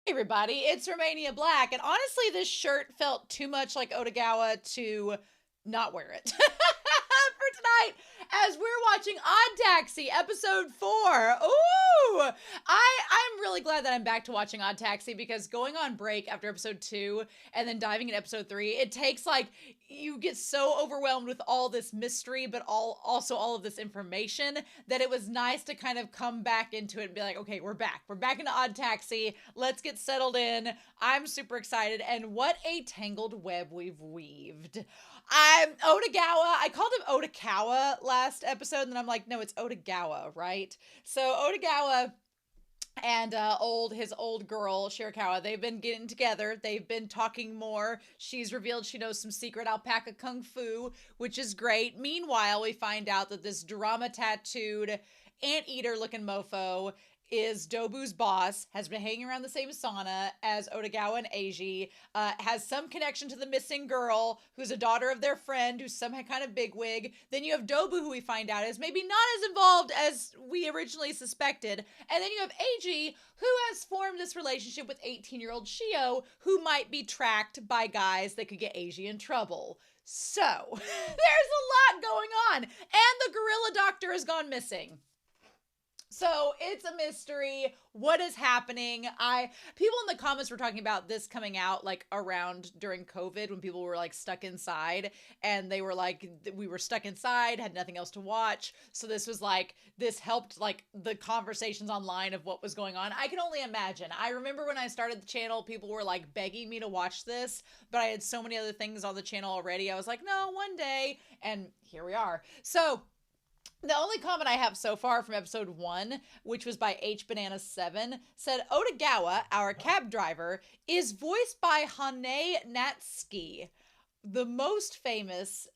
Hey everybody, it's Romania Black, and honestly, this shirt felt too much like Otagawa to not wear it for tonight as we're watching Odd Taxi episode 4. Ooh! I'm really glad that I'm back to watching Odd Taxi because going on break after episode 2 and then diving in episode 3, it takes like you get so overwhelmed with all this mystery but also all of this information that it was nice to kind of come back into it and be like, okay, we're back. We're back into Odd Taxi. Let's get settled in. I'm super excited. And what a tangled web we've weaved. I'm Otagawa. I called him Otakawa last episode, and then I'm like, no, it's Otagawa, right? So Otagawa and his old girl Shirakawa, they've been getting together. They've been talking more. She's revealed she knows some secret alpaca kung fu, which is great. Meanwhile, we find out that this drama tattooed anteater looking mofo is Dobu's boss, has been hanging around the same sauna as Otagawa and Eiji, has some connection to the missing girl, who's a daughter of their friend, who's some kind of bigwig. Then you have Dobu, who we find out is maybe not as involved as we originally suspected. And then you have Eiji, who has formed this relationship with 18-year-old Shio, who might be tracked by guys that could get Eiji in trouble. So, there's a lot going on. And the gorilla doctor has gone missing. So it's a mystery. What is happening? People in the comments were talking about this coming out like around during COVID when people were like stuck inside and they were like, we were stuck inside, had nothing else to watch. So this helped like the conversations online of what was going on. I can only imagine. I remember when I started the channel, people were like begging me to watch this, but I had so many other things on the channel already. I was like, no, one day. And here we are. So the only comment I have so far from episode 1, which was by HBanana7, said Otagawa, our cab driver, is voiced by Hane Natsuki, most famous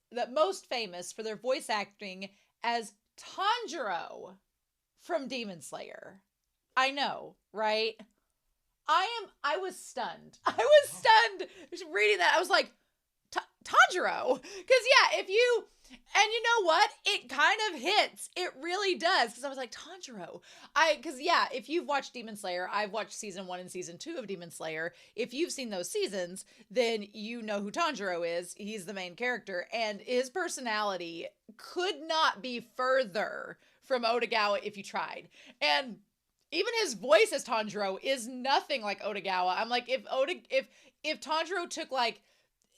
for their voice acting as Tanjiro from Demon Slayer. I know, right? I was stunned. I was stunned reading that. I was like, Tanjiro. Because, yeah, and you know what? It kind of hits. It really does. Because I was like, Tanjiro. If you've watched Demon Slayer, I've watched season 1 and season 2 of Demon Slayer. If you've seen those seasons, then you know who Tanjiro is. He's the main character. And his personality could not be further from Otagawa if you tried. And even his voice as Tanjiro is nothing like Otagawa. I'm like, if Tanjiro took like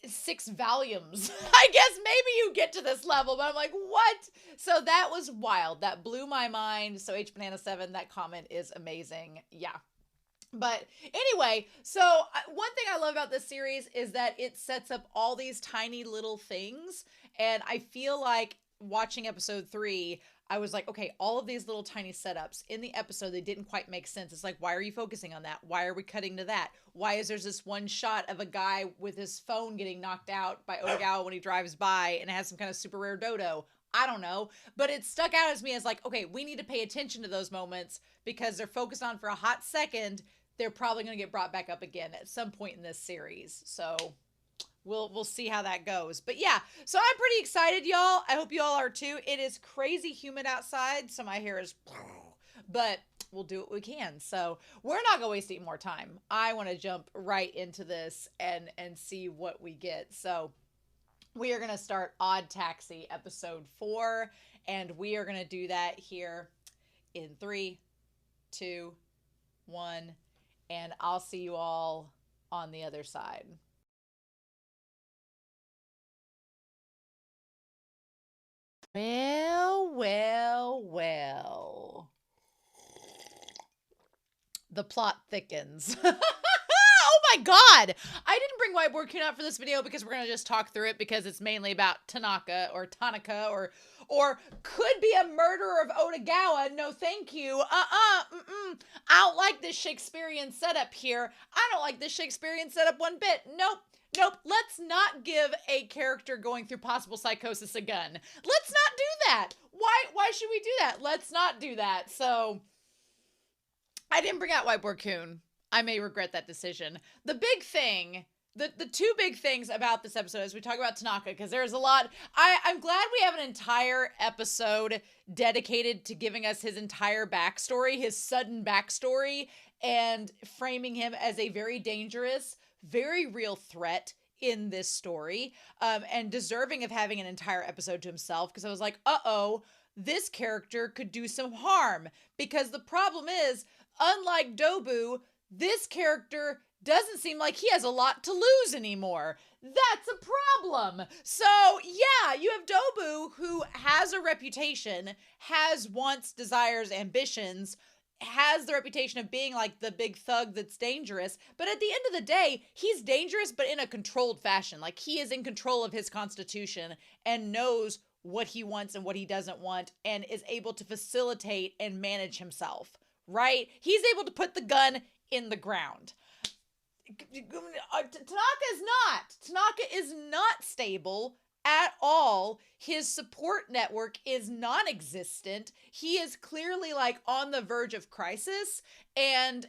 6 volumes, I guess maybe you get to this level, but I'm like, what? So that was wild. That blew my mind. So HBanana7, that comment is amazing. Yeah. But anyway, so one thing I love about this series is that it sets up all these tiny little things. And I feel like watching episode 3, I was like, okay, all of these little tiny setups in the episode, they didn't quite make sense. It's like, why are you focusing on that? Why are we cutting to that? Why is there this one shot of a guy with his phone getting knocked out by Otagawa when he drives by and it has some kind of super rare dodo? I don't know. But it stuck out as me as like, okay, we need to pay attention to those moments because they're focused on for a hot second. They're probably going to get brought back up again at some point in this series. So we'll see how that goes. But yeah, so I'm pretty excited, y'all. I hope you all are too. It is crazy humid outside, so my hair is but we'll do what we can. So we're not gonna waste any more time. I want to jump right into this and see what we get. So we are gonna start Odd Taxi episode 4, and we are gonna do that here in 3, 2, 1, and I'll see you all on the other side. Well, well, well. The plot thickens. Oh my god! I didn't bring Whiteboard Kun out for this video because we're going to just talk through it because it's mainly about Tanaka or Tanaka or could be a murderer of Otagawa. No, thank you. I don't like this Shakespearean setup here. I don't like this Shakespearean setup one bit. Nope. Let's not give a character going through possible psychosis a gun. Let's not do that. Why should we do that? Let's not do that. So I didn't bring out Whiteboard Kun. I may regret that decision. The big thing, the two big things about this episode is we talk about Tanaka, because there's a lot. I'm glad we have an entire episode dedicated to giving us his entire backstory, his sudden backstory, and framing him as a very dangerous, very real threat in this story, and deserving of having an entire episode to himself, because I was like, uh-oh, this character could do some harm, because the problem is, unlike Dobu, this character doesn't seem like he has a lot to lose anymore. That's a problem. So, yeah, you have Dobu, who has a reputation, has wants, desires, ambitions, has the reputation of being like the big thug that's dangerous, but at the end of the day, he's dangerous, but in a controlled fashion. Like, he is in control of his constitution and knows what he wants and what he doesn't want, and is able to facilitate and manage himself, right? He's able to put the gun in the ground. Tanaka is not stable at all. His support network is non-existent. He is clearly like on the verge of crisis, and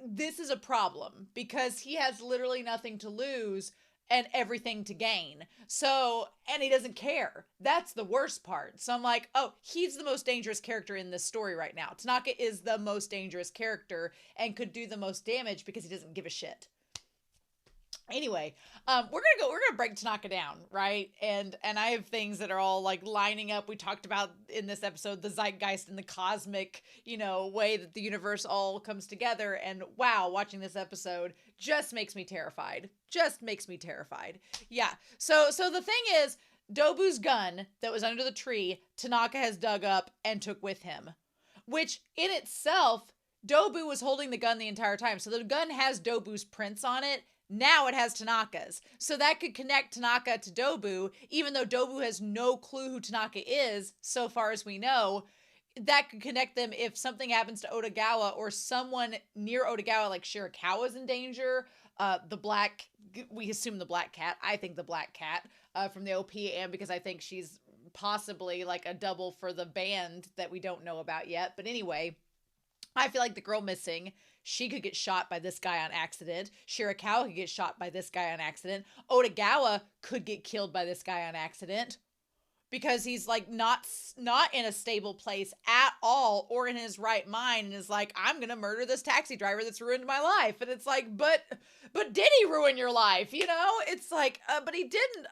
this is a problem because he has literally nothing to lose and everything to gain. So, and he doesn't care. That's the worst part. So I'm like, oh, he's the most dangerous character in this story right now. Tanaka is the most dangerous character and could do the most damage because he doesn't give a shit. Anyway, we're gonna break Tanaka down, right? And I have things that are all like lining up. We talked about in this episode the zeitgeist and the cosmic, way that the universe all comes together. And wow, watching this episode just makes me terrified. Yeah. So the thing is, Dobu's gun that was under the tree, Tanaka has dug up and took with him, which in itself, Dobu was holding the gun the entire time. So the gun has Dobu's prints on it. Now it has Tanaka's. So that could connect Tanaka to Dobu, even though Dobu has no clue who Tanaka is, so far as we know. That could connect them if something happens to Otagawa or someone near Otagawa, like Shirakawa's in danger. We assume the black cat. I think the black cat from the OP, and because I think she's possibly like a double for the band that we don't know about yet. But anyway, I feel like the girl missing, she could get shot by this guy on accident. Shirakawa could get shot by this guy on accident. Otagawa could get killed by this guy on accident because he's like not in a stable place at all or in his right mind, and is like, I'm gonna murder this taxi driver that's ruined my life. And it's like, but did he ruin your life? It's like, but he didn't.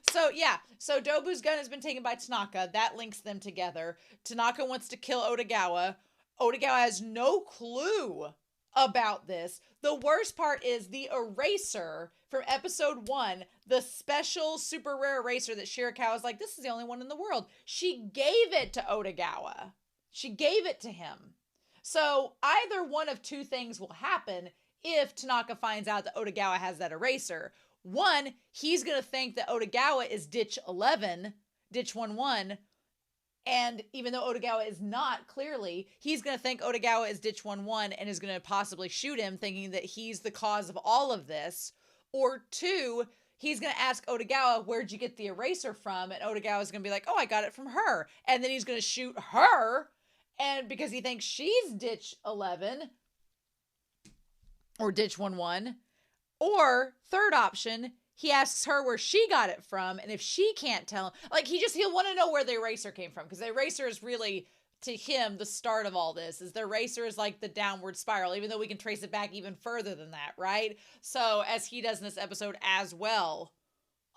So yeah, so Dobu's gun has been taken by Tanaka. That links them together. Tanaka wants to kill Otagawa. Otagawa has no clue about this. The worst part is the eraser from episode 1, the special super rare eraser that Shirakawa was like, this is the only one in the world. She gave it to Otagawa. She gave it to him. So either one of two things will happen if Tanaka finds out that Otagawa has that eraser. One, he's going to think that Otagawa is Ditch 11, Ditch 11, and even though Otagawa is not, clearly, he's going to think Otagawa is Ditch 11 and is going to possibly shoot him, thinking that he's the cause of all of this. Or two, he's going to ask Otagawa, where'd you get the eraser from? And Otagawa's going to be like, oh, I got it from her. And then he's going to shoot her, and because he thinks she's Ditch 11 or Ditch 11. Or third option, he asks her where she got it from, and if she can't tell him, like, he'll want to know where the eraser came from, because the eraser is really, to him, the start of all this. Is the eraser is like the downward spiral, even though we can trace it back even further than that, right? So, as he does in this episode as well.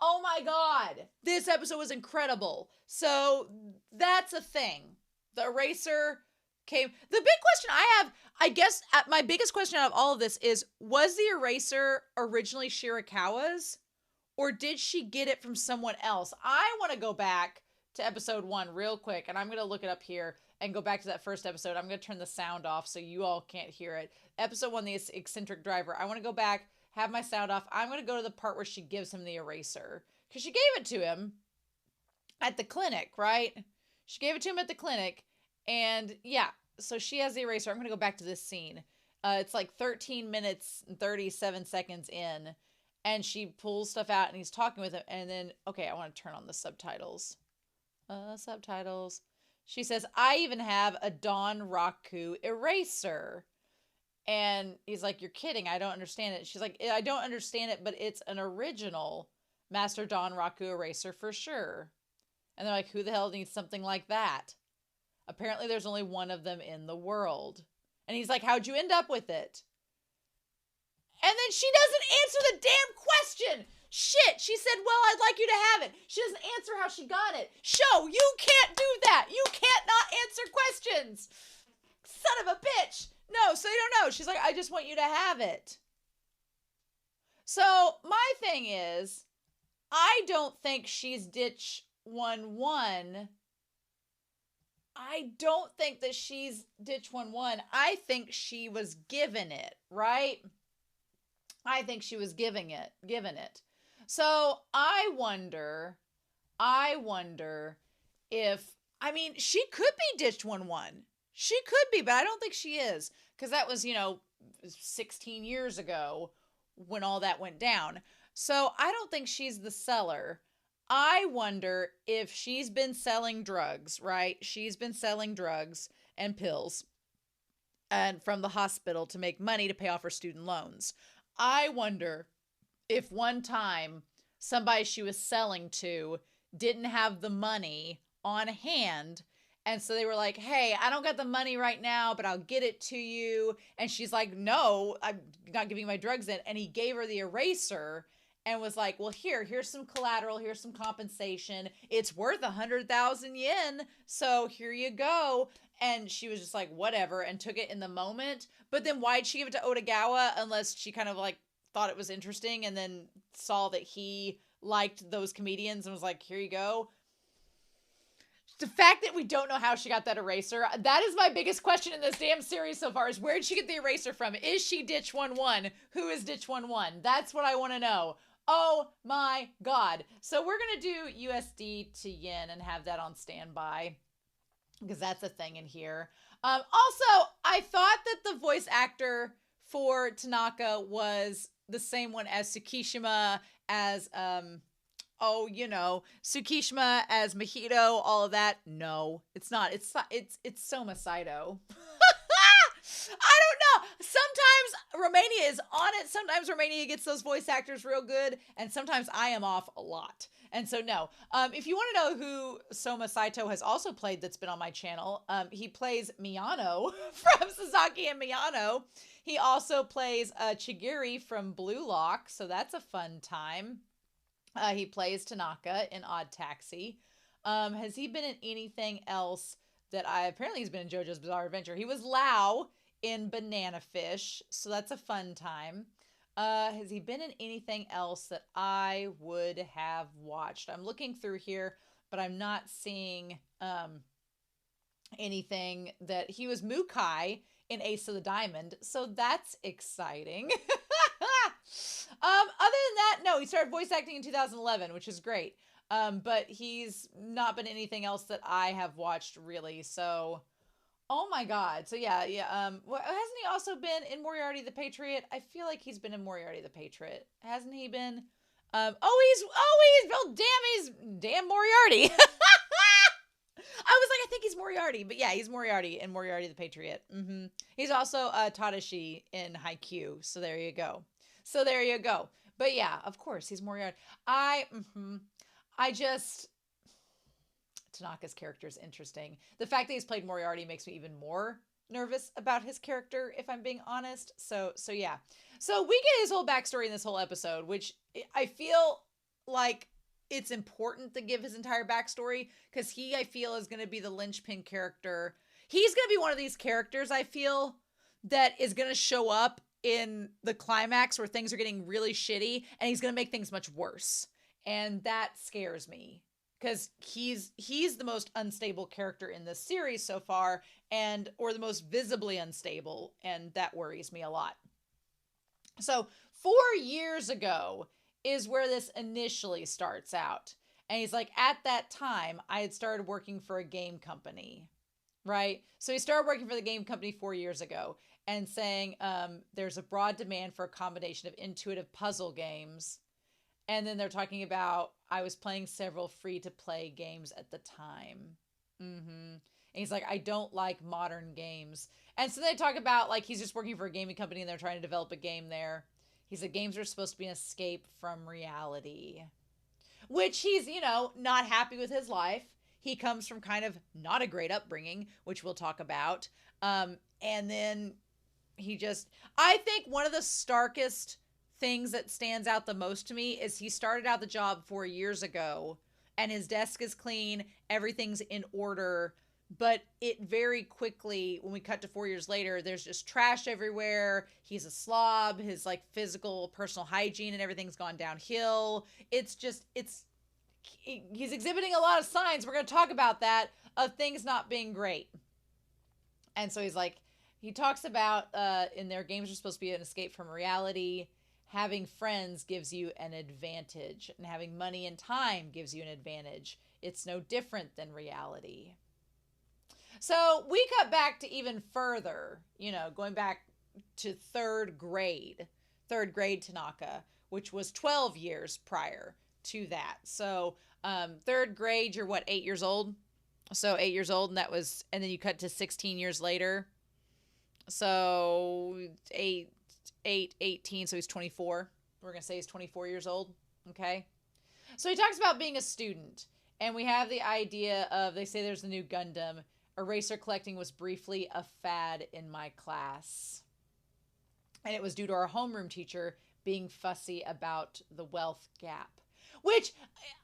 Oh my god! This episode was incredible. So, that's a thing. The eraser came. The big question I have, I guess, my biggest question out of all of this is, was the eraser originally Shirakawa's? Or did she get it from someone else? I want to go back to episode 1 real quick, and I'm going to look it up here and go back to that first episode. I'm going to turn the sound off so you all can't hear it. Episode 1, the eccentric driver. I want to go back, have my sound off. I'm going to go to the part where she gives him the eraser, because she gave it to him at the clinic, right? She gave it to him at the clinic, and yeah, so she has the eraser. I'm going to go back to this scene. It's like 13 minutes and 37 seconds in. And she pulls stuff out and he's talking with him. And then, okay, I want to turn on the subtitles. Subtitles. She says, I even have a Don Raku eraser. And he's like, you're kidding. I don't understand it. She's like, I don't understand it, but it's an original Master Don Raku eraser for sure. And they're like, who the hell needs something like that? Apparently there's only one of them in the world. And he's like, how'd you end up with it? And then she doesn't answer the damn question. Shit. She said, well, I'd like you to have it. She doesn't answer how she got it. Show, you can't do that. You can't not answer questions. Son of a bitch. No, so you don't know. She's like, I just want you to have it. So my thing is, I don't think she's ditch 1-1. I don't think that she's ditch 1-1. I think she was given it, right? I think she was given it. So I wonder if, I mean, she could be ditched 1-1. She could be, but I don't think she is. Because that was, 16 years ago when all that went down. So I don't think she's the seller. I wonder if she's been selling drugs, right? She's been selling drugs and pills and from the hospital to make money to pay off her student loans. I wonder if one time somebody she was selling to didn't have the money on hand. And so they were like, hey, I don't got the money right now, but I'll get it to you. And she's like, no, I'm not giving my drugs in. And he gave her the eraser and was like, well, here's some collateral. Here's some compensation. It's worth 100,000 yen. So here you go. And she was just like, whatever, and took it in the moment. But then why'd she give it to Otagawa unless she kind of like thought it was interesting and then saw that he liked those comedians and was like, here you go. The fact that we don't know how she got that eraser, that is my biggest question in this damn series so far, is where did she get the eraser from? Is she ditch 1-1? Who is ditch 1-1? That's what I want to know. Oh my God. So we're going to do USD to yen and have that on standby because that's a thing in here. Also, I thought that the voice actor for Tanaka was the same one as Tsukishima, as Tsukishima as Mahito, all of that. No, it's not. It's Soma Saito. I don't know. Sometimes Romania is on it. Sometimes Romania gets those voice actors real good. And sometimes I am off a lot. And so no. If you want to know who Soma Saito has also played that's been on my channel, he plays Miyano from Sasaki and Miyano. He also plays Chigiri from Blue Lock. So that's a fun time. He plays Tanaka in Odd Taxi. Has he been in anything else that apparently he's been in JoJo's Bizarre Adventure. He was Lau in Banana Fish, so that's a fun time. Has he been in anything else that I would have watched? I'm looking through here, but I'm not seeing anything that he was Mukai in Ace of the Diamond, so that's exciting. Other than that, no, he started voice acting in 2011, which is great. But he's not been anything else that I have watched really. So, oh my God. So yeah. Hasn't he also been in Moriarty the Patriot? I feel like he's been in Moriarty the Patriot. Hasn't he been? He's damn Moriarty. I was like, I think he's Moriarty, but yeah, he's Moriarty in Moriarty the Patriot. Mm-hmm. He's also Tadashi in Haikyuu. So there you go. But yeah, of course, he's Moriarty. Tanaka's character is interesting. The fact that he's played Moriarty makes me even more nervous about his character, if I'm being honest. So yeah. So we get his whole backstory in this whole episode, which I feel like it's important to give his entire backstory because I feel, is going to be the linchpin character. He's going to be one of these characters, I feel, that is going to show up in the climax where things are getting really shitty and he's going to make things much worse. And that scares me because he's the most unstable character in this series so far, or the most visibly unstable, and that worries me a lot. So 4 years ago is where this initially starts out. And he's like, at that time, I had started working for a game company, right? So he started working for the game company 4 years ago and saying there's a broad demand for a combination of intuitive puzzle games. And then they're talking about, I was playing several free-to-play games at the time. And he's like, I don't like modern games. And so they talk about, like, he's just working for a gaming company and they're trying to develop a game there. He said games are supposed to be an escape from reality. Which he's, not happy with his life. He comes from kind of not a great upbringing, which we'll talk about. And then I think one of the starkest things that stands out the most to me is he started out the job 4 years ago and his desk is clean, everything's in order, but it very quickly, when we cut to 4 years later, there's just trash everywhere. He's a slob. His like physical, personal hygiene and everything's gone downhill. He's exhibiting a lot of signs. We're going to talk about that, of things not being great. And so he talks about in their games are supposed to be an escape from reality. Having friends gives you an advantage, and having money and time gives you an advantage. It's no different than reality. So we cut back to even further, going back to third grade Tanaka, which was 12 years prior to that. So third grade, you're what, 8 years old? So 8 years old, and then you cut to 16 years later. So 18, so he's 24. We're going to say he's 24 years old, okay? So he talks about being a student, and we have the idea of, they say there's a new Gundam. Eraser collecting was briefly a fad in my class. And it was due to our homeroom teacher being fussy about the wealth gap. Which,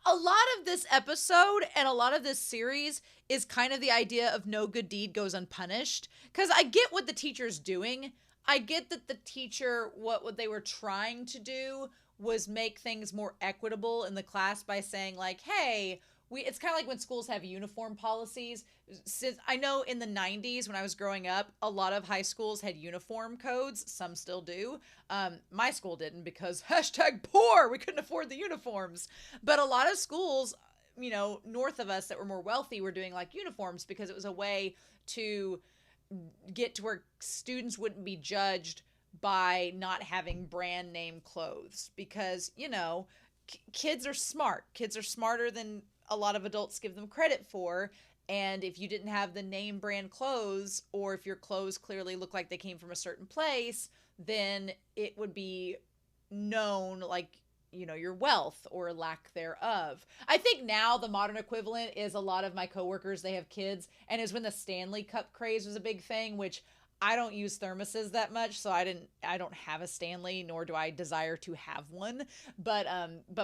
a lot of this episode and a lot of this series is kind of the idea of no good deed goes unpunished. Because I get what the teacher's doing. I get that the teacher, what they were trying to do was make things more equitable in the class by saying like, hey, it's kind of like when schools have uniform policies. Since I know in the 90s when I was growing up, a lot of high schools had uniform codes. Some still do. My school didn't because #poor. We couldn't afford the uniforms. But a lot of schools, north of us that were more wealthy were doing like uniforms because it was a way to get to where students wouldn't be judged by not having brand name clothes because, kids are smart. Kids are smarter than a lot of adults give them credit for. And if you didn't have the name brand clothes, or if your clothes clearly look like they came from a certain place, then it would be known like, your wealth or lack thereof. I think now the modern equivalent is a lot of my coworkers, they have kids, and is when the Stanley Cup craze was a big thing, which I don't use thermoses that much, so I don't have a Stanley, nor do I desire to have one. But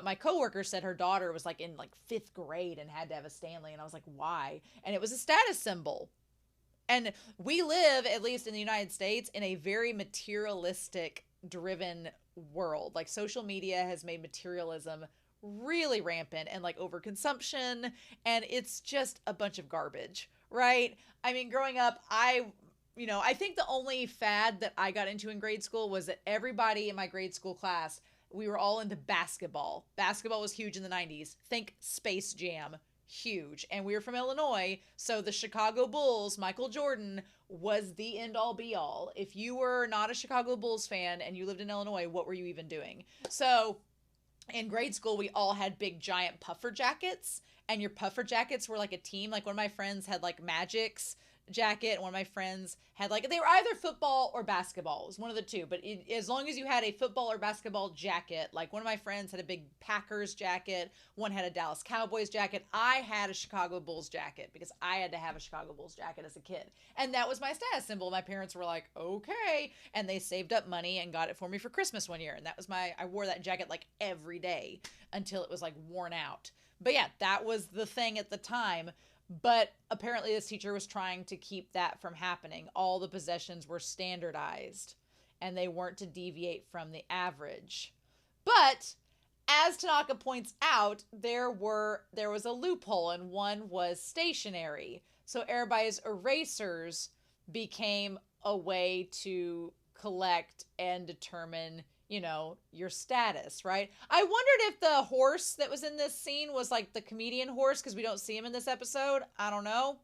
my coworker said her daughter was like in like 5th grade and had to have a Stanley, and I was like, why? And it was a status symbol. And we live, at least in the United States, in a very materialistic driven world. Like social media has made materialism really rampant and like overconsumption, and it's just a bunch of garbage, right? I mean, growing up, I think the only fad that I got into in grade school was that everybody in my grade school class, we were all into basketball. Basketball was huge in the 90s. Think Space Jam, huge. And we were from Illinois, so the Chicago Bulls, Michael Jordan, was the end-all be-all. If you were not a Chicago Bulls fan and you lived in Illinois, what were you even doing? So in grade school, we all had big, giant puffer jackets, and your puffer jackets were like a team. Like one of my friends had like Magic's jacket, and one of my friends had like, they were either football or basketball. It was one of the two, but as long as you had a football or basketball jacket, like one of my friends had a big Packers jacket, one had a Dallas Cowboys jacket. I had a Chicago Bulls jacket because I had to have a Chicago Bulls jacket as a kid, and that was my status symbol. My parents were like, okay, and they saved up money and got it for me for Christmas one year, and that was I wore that jacket like every day until it was like worn out. But yeah, that was the thing at the time. But apparently this teacher was trying to keep that from happening. All the possessions were standardized and they weren't to deviate from the average. But as Tanaka points out, there was a loophole, and one was stationary. So everybody's erasers became a way to collect and determine your status, right? I wondered if the horse that was in this scene was like the comedian horse, because we don't see him in this episode. I don't know.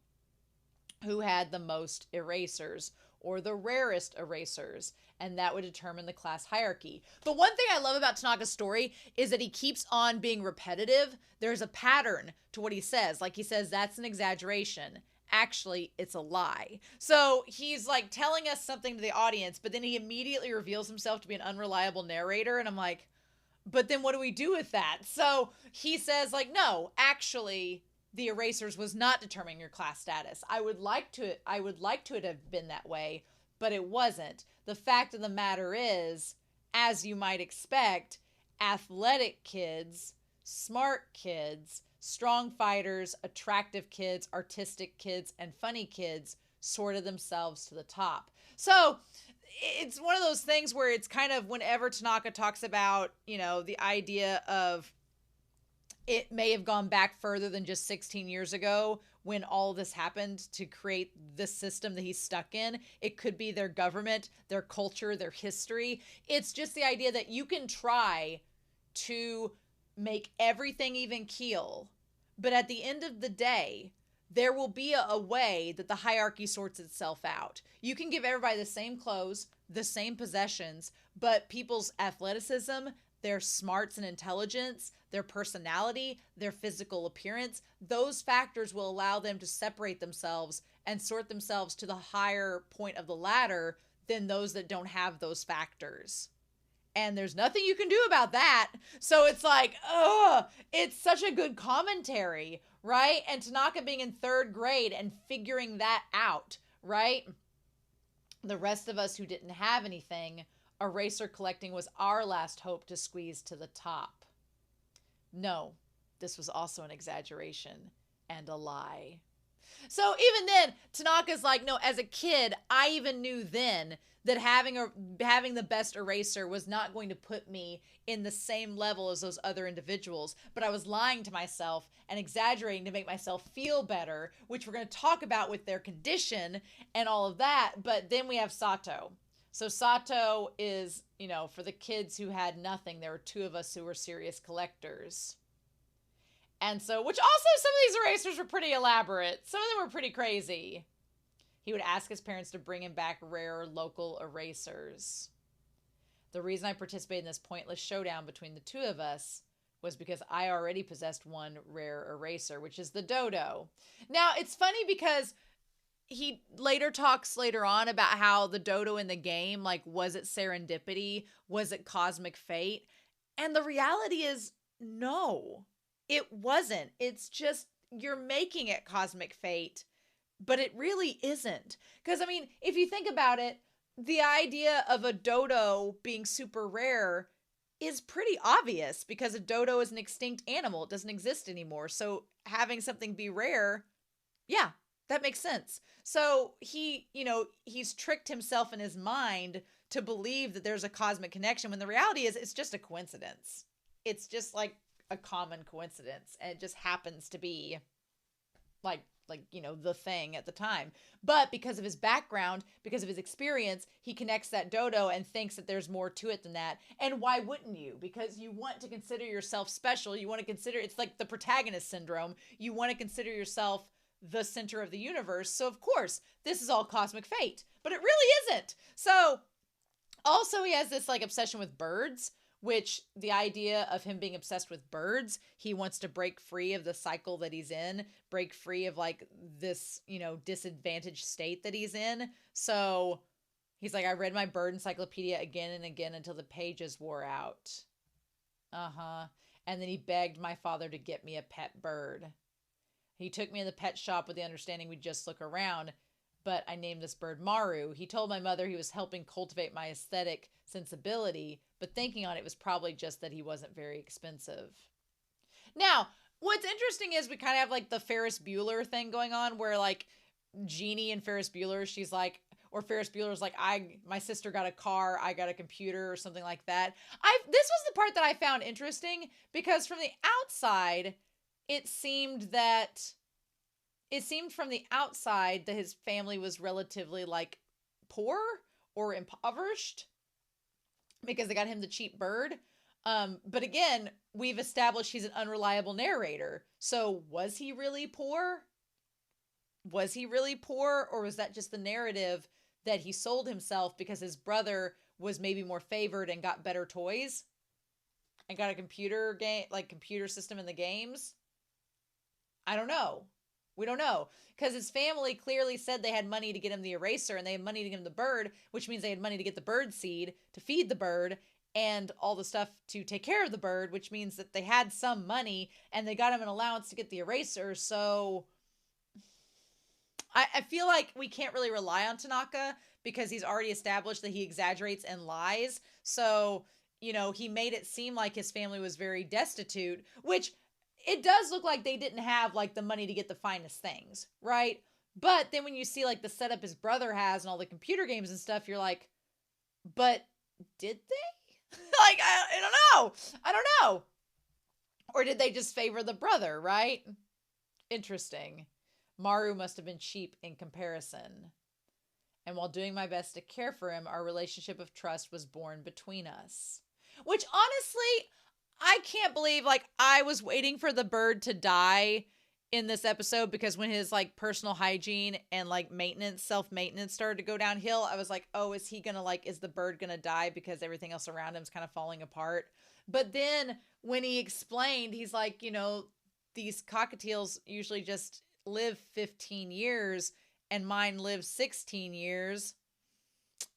Who had the most erasers or the rarest erasers, and that would determine the class hierarchy. But one thing I love about Tanaka's story is that he keeps on being repetitive. There's a pattern to what he says. Like he says, that's an exaggeration. Actually, it's a lie. So he's like telling us something to the audience, but then he immediately reveals himself to be an unreliable narrator. And I'm like, but then what do we do with that? So he says like, no, actually, the erasers was not determining your class status. I would like to it have been that way, but it wasn't. The fact of the matter is, as you might expect, athletic kids, smart kids, strong fighters, attractive kids, artistic kids, and funny kids sorted themselves to the top. So it's one of those things where it's kind of, whenever Tanaka talks about, the idea of it may have gone back further than just 16 years ago when all this happened to create this system that he's stuck in. It could be their government, their culture, their history. It's just the idea that you can try to make everything even keel, but at the end of the day, there will be a way that the hierarchy sorts itself out. You can give everybody the same clothes, the same possessions, but people's athleticism, their smarts and intelligence, their personality, their physical appearance, those factors will allow them to separate themselves and sort themselves to the higher point of the ladder than those that don't have those factors. And there's nothing you can do about that. So it's like, it's such a good commentary, right? And Tanaka being in 3rd grade and figuring that out, right? The rest of us who didn't have anything, eraser collecting was our last hope to squeeze to the top. No, this was also an exaggeration and a lie. So even then, Tanaka's like, no, as a kid, I even knew then that having the best eraser was not going to put me in the same level as those other individuals, but I was lying to myself and exaggerating to make myself feel better, which we're going to talk about with their condition and all of that. But then we have Sato. So Sato is, for the kids who had nothing, there were 2 of us who were serious collectors. And so, which also, some of these erasers were pretty elaborate. Some of them were pretty crazy. He would ask his parents to bring him back rare local erasers. The reason I participated in this pointless showdown between the 2 of us was because I already possessed one rare eraser, which is the dodo. Now, it's funny because he later talks later on about how the dodo in the game, like, was it serendipity? Was it cosmic fate? And the reality is, no, it wasn't. It's just, you're making it cosmic fate, but it really isn't. Because, I mean, if you think about it, the idea of a dodo being super rare is pretty obvious because a dodo is an extinct animal. It doesn't exist anymore. So having something be rare, yeah, that makes sense. So he's tricked himself in his mind to believe that there's a cosmic connection when the reality is it's just a coincidence. It's just like a common coincidence. And it just happens to be like the thing at the time. But because of his background, because of his experience, he connects that dodo and thinks that there's more to it than that. And why wouldn't you? Because you want to consider yourself special. You want to consider, it's like the protagonist syndrome. You want to consider yourself the center of the universe. So of course, this is all cosmic fate, but it really isn't. So also he has this like obsession with birds, which the idea of him being obsessed with birds, he wants to break free of the cycle that he's in, break free of like this, disadvantaged state that he's in. So he's like, I read my bird encyclopedia again and again until the pages wore out. And then he begged my father to get me a pet bird. He took me in the pet shop with the understanding we'd just look around, but I named this bird Maru. He told my mother he was helping cultivate my aesthetic sensibility, but thinking on it was probably just that he wasn't very expensive. Now, what's interesting is we kind of have like the Ferris Bueller thing going on where like Jeannie and Ferris Bueller, she's like, or Ferris Bueller's like, my sister got a car, I got a computer or something like that. This was the part that I found interesting because from the outside, it seemed from the outside that his family was relatively like poor or impoverished because they got him the cheap bird. But again, we've established he's an unreliable narrator. So was he really poor? Was he really poor? Or was that just the narrative that he sold himself because his brother was maybe more favored and got better toys and got a computer system in the games? I don't know. We don't know. Because his family clearly said they had money to get him the eraser and they had money to get him the bird, which means they had money to get the bird seed to feed the bird. and all the stuff to take care of the bird, which means that they had some money and they got him an allowance to get the eraser. So I feel like we can't really rely on Tanaka because he's already established that he exaggerates and lies. So, he made it seem like his family was very destitute, which it does look like they didn't have like the money to get the finest things, right? But then when you see like the setup his brother has and all the computer games and stuff, you're like, but did they? Like, I don't know. I don't know. Or did they just favor the brother, right? Interesting. Maru must have been cheap in comparison. And while doing my best to care for him, our relationship of trust was born between us. Which honestly, I can't believe, like, I was waiting for the bird to die in this episode because when his, like, personal hygiene and, like, maintenance, self-maintenance started to go downhill, I was like, oh, is he gonna, like, is the bird gonna die because everything else around him is kind of falling apart? But then when he explained, he's like, these cockatiels usually just live 15 years and mine lives 16 years.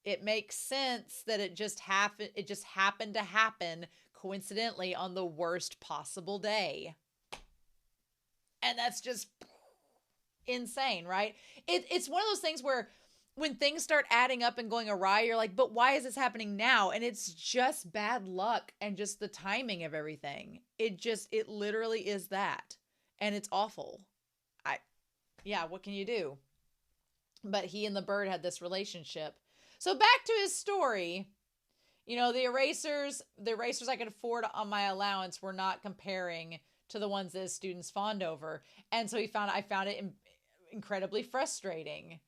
It makes sense that it just happened to happen coincidentally on the worst possible day. And that's just insane, right? It's one of those things where when things start adding up and going awry, you're like, but why is this happening now? And it's just bad luck and just the timing of everything. It literally is that. And it's awful. What can you do? But he and the bird had this relationship. So back to his story. The erasers I could afford on my allowance were not comparing to the ones that his students fawned over. And so I found it incredibly frustrating.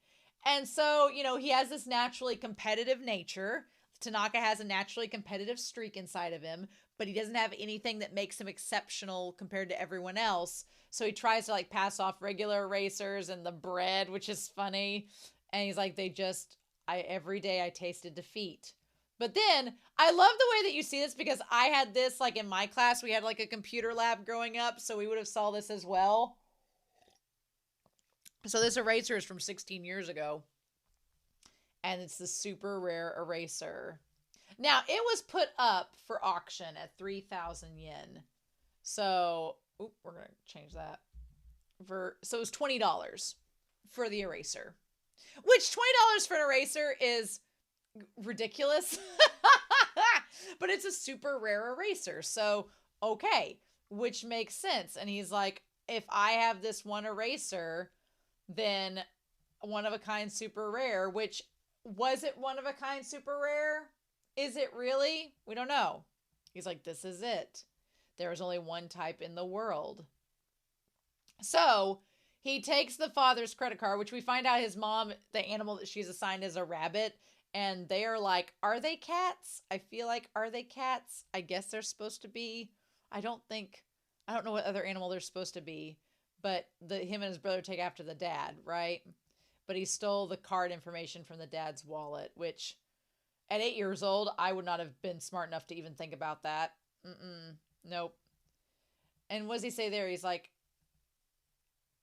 And so, he has this naturally competitive nature. Tanaka has a naturally competitive streak inside of him, but he doesn't have anything that makes him exceptional compared to everyone else. So he tries to like pass off regular erasers and the bread, which is funny. And he's like, every day I tasted defeat. But then I love the way that you see this because I had this like in my class, we had like a computer lab growing up. So we would have saw this as well. So this eraser is from 16 years ago. And it's the super rare eraser. Now, it was put up for auction at 3,000 yen. So, we're going to change that. So it was $20 for the eraser. Which $20 for an eraser is ridiculous. But it's a super rare eraser. So, okay, which makes sense. And he's like, if I have this one eraser, then one of a kind super rare, which was it one of a kind super rare? Is it really? We don't know. He's like, this is it. There is only one type in the world. So he takes the father's credit card, which we find out his mom, the animal that she's assigned is a rabbit. And they are like, are they cats? I feel like, are they cats? I guess they're supposed to be. I don't know what other animal they're supposed to be. But him and his brother take after the dad, right? But he stole the card information from the dad's wallet, which at 8 years old, I would not have been smart enough to even think about that. Nope. And what does he say there? He's like,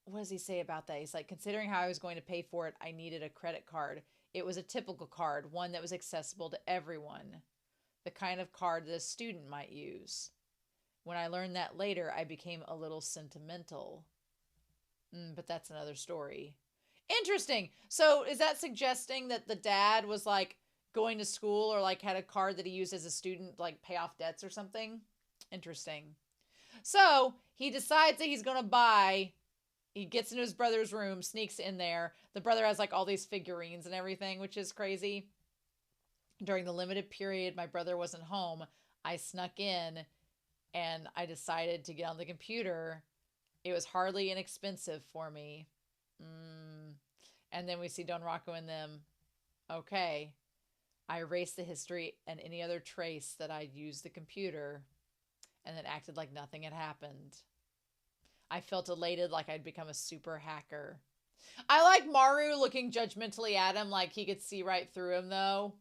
what does he say about that? He's like, considering how I was going to pay for it, I needed a credit card. It was a typical card, one that was accessible to everyone. The kind of card that a student might use. When I learned that later, I became a little sentimental. But that's another story. Interesting. So is that suggesting that the dad was like going to school or like had a card that he used as a student, like pay off debts or something? Interesting. So he decides that he's going to he gets into his brother's room, sneaks in there. The brother has like all these figurines and everything, which is crazy. During the limited period my brother wasn't home, I snuck in and I decided to get on the computer. It was hardly inexpensive for me. And then we see Don Rocco and them. Okay. I erased the history and any other trace that I'd used the computer and then acted like nothing had happened. I felt elated like I'd become a super hacker. I like Maru looking judgmentally at him like he could see right through him though.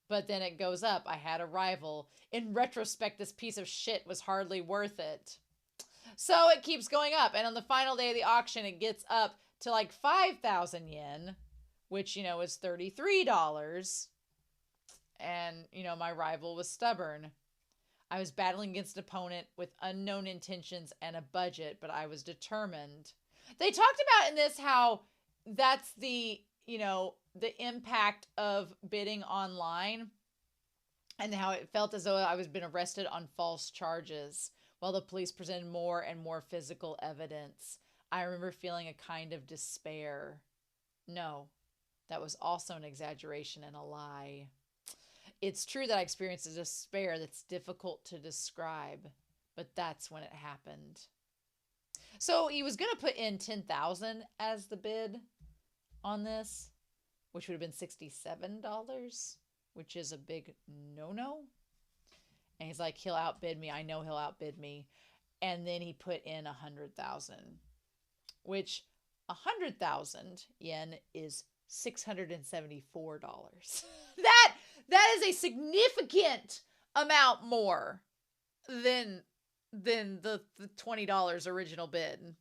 But then it goes up. I had a rival. In retrospect, this piece of shit was hardly worth it. So it keeps going up. And on the final day of the auction, it gets up to like 5,000 yen, which, is $33. And, my rival was stubborn. I was battling against an opponent with unknown intentions and a budget, but I was determined. They talked about in this how that's the impact of bidding online and how it felt as though I was being arrested on false charges while the police presented more and more physical evidence. I remember feeling a kind of despair. No, that was also an exaggeration and a lie. It's true that I experienced a despair that's difficult to describe, but that's when it happened. So he was going to put in $10,000 as the bid on this, which would have been $67, which is a big no-no. And he's like, he'll outbid me. I know he'll outbid me. And then he put in 100,000, which 100,000 yen is $674. That is a significant amount more than the $20 original bid.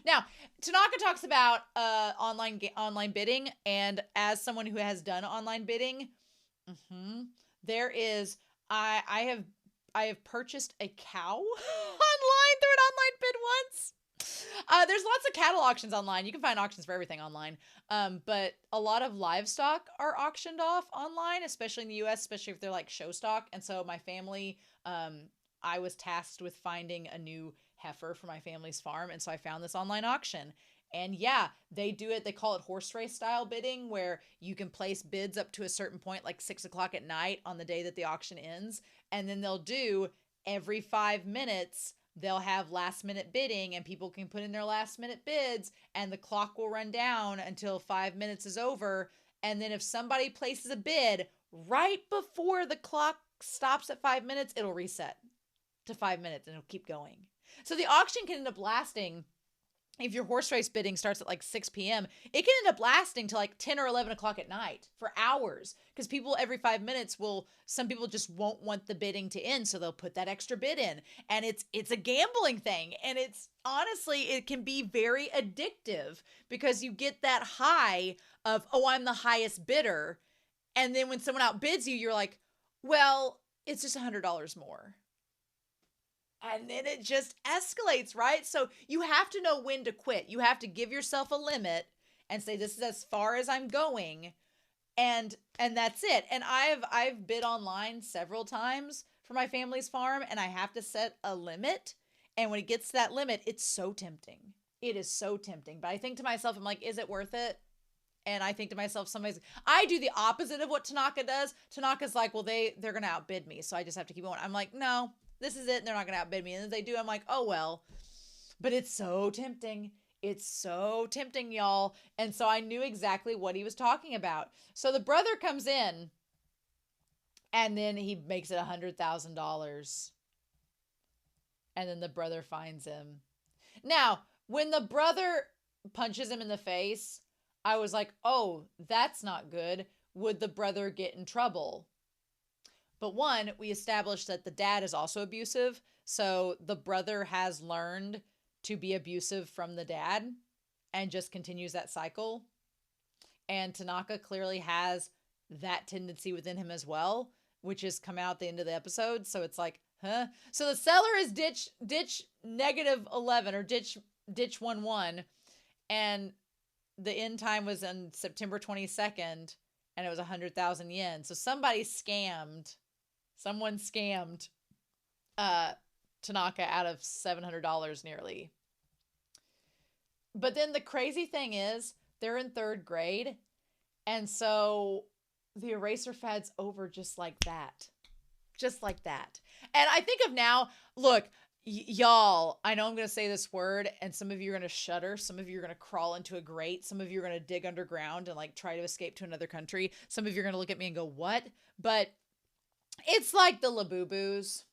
Now, Tanaka talks about online bidding, and as someone who has done online bidding, there is I have purchased a cow online through an online bid once. There's lots of cattle auctions online. You can find auctions for everything online. But a lot of livestock are auctioned off online, especially in the US, especially if they're like show stock. And so my family, I was tasked with finding a new heifer for my family's farm. And so I found this online auction. And yeah, they do it. They call it horse race style bidding, where you can place bids up to a certain point, like 6:00 at night on the day that the auction ends. And then they'll do every 5 minutes, they'll have last minute bidding, and people can put in their last minute bids, and the clock will run down until 5 minutes is over. And then if somebody places a bid right before the clock stops at 5 minutes, it'll reset to 5 minutes and it'll keep going. So the auction can end up lasting, if your horse race bidding starts at like 6 p.m., it can end up lasting to like 10 or 11 o'clock at night for hours, because people every 5 minutes some people just won't want the bidding to end, so they'll put that extra bid in. And it's a gambling thing. And it's honestly, it can be very addictive, because you get that high of, oh, I'm the highest bidder. And then when someone outbids you, you're like, well, it's just $100 more. And then it just escalates, right? So you have to know when to quit. You have to give yourself a limit and say, this is as far as I'm going. And that's it. And I've bid online several times for my family's farm, and I have to set a limit. And when it gets to that limit, it's so tempting. It is so tempting. But I think to myself, I'm like, is it worth it? And I think to myself, I do the opposite of what Tanaka does. Tanaka's like, well, they're going to outbid me, so I just have to keep going. I'm like, no, this is it. And they're not going to outbid me. And if they do, I'm like, oh, well. But it's so tempting. It's so tempting, y'all. And so I knew exactly what he was talking about. So the brother comes in, and then he makes it $100,000. And then the brother finds him. Now, when the brother punches him in the face, I was like, oh, that's not good. Would the brother get in trouble? But one, we established that the dad is also abusive. So the brother has learned to be abusive from the dad and just continues that cycle. And Tanaka clearly has that tendency within him as well, which has come out at the end of the episode. So it's like, huh? So the seller is ditch -11 or ditch 11. And the end time was on September 22nd, and it was 100,000 yen. So someone scammed Tanaka out of $700 nearly. But then the crazy thing is, they're in 3rd grade, and so the eraser fad's over just like that. Just like that. And I think of now, look, y'all, I know I'm going to say this word, and some of you are going to shudder. Some of you are going to crawl into a grate. Some of you are going to dig underground and like try to escape to another country. Some of you are going to look at me and go, what? But it's like the Labubu's.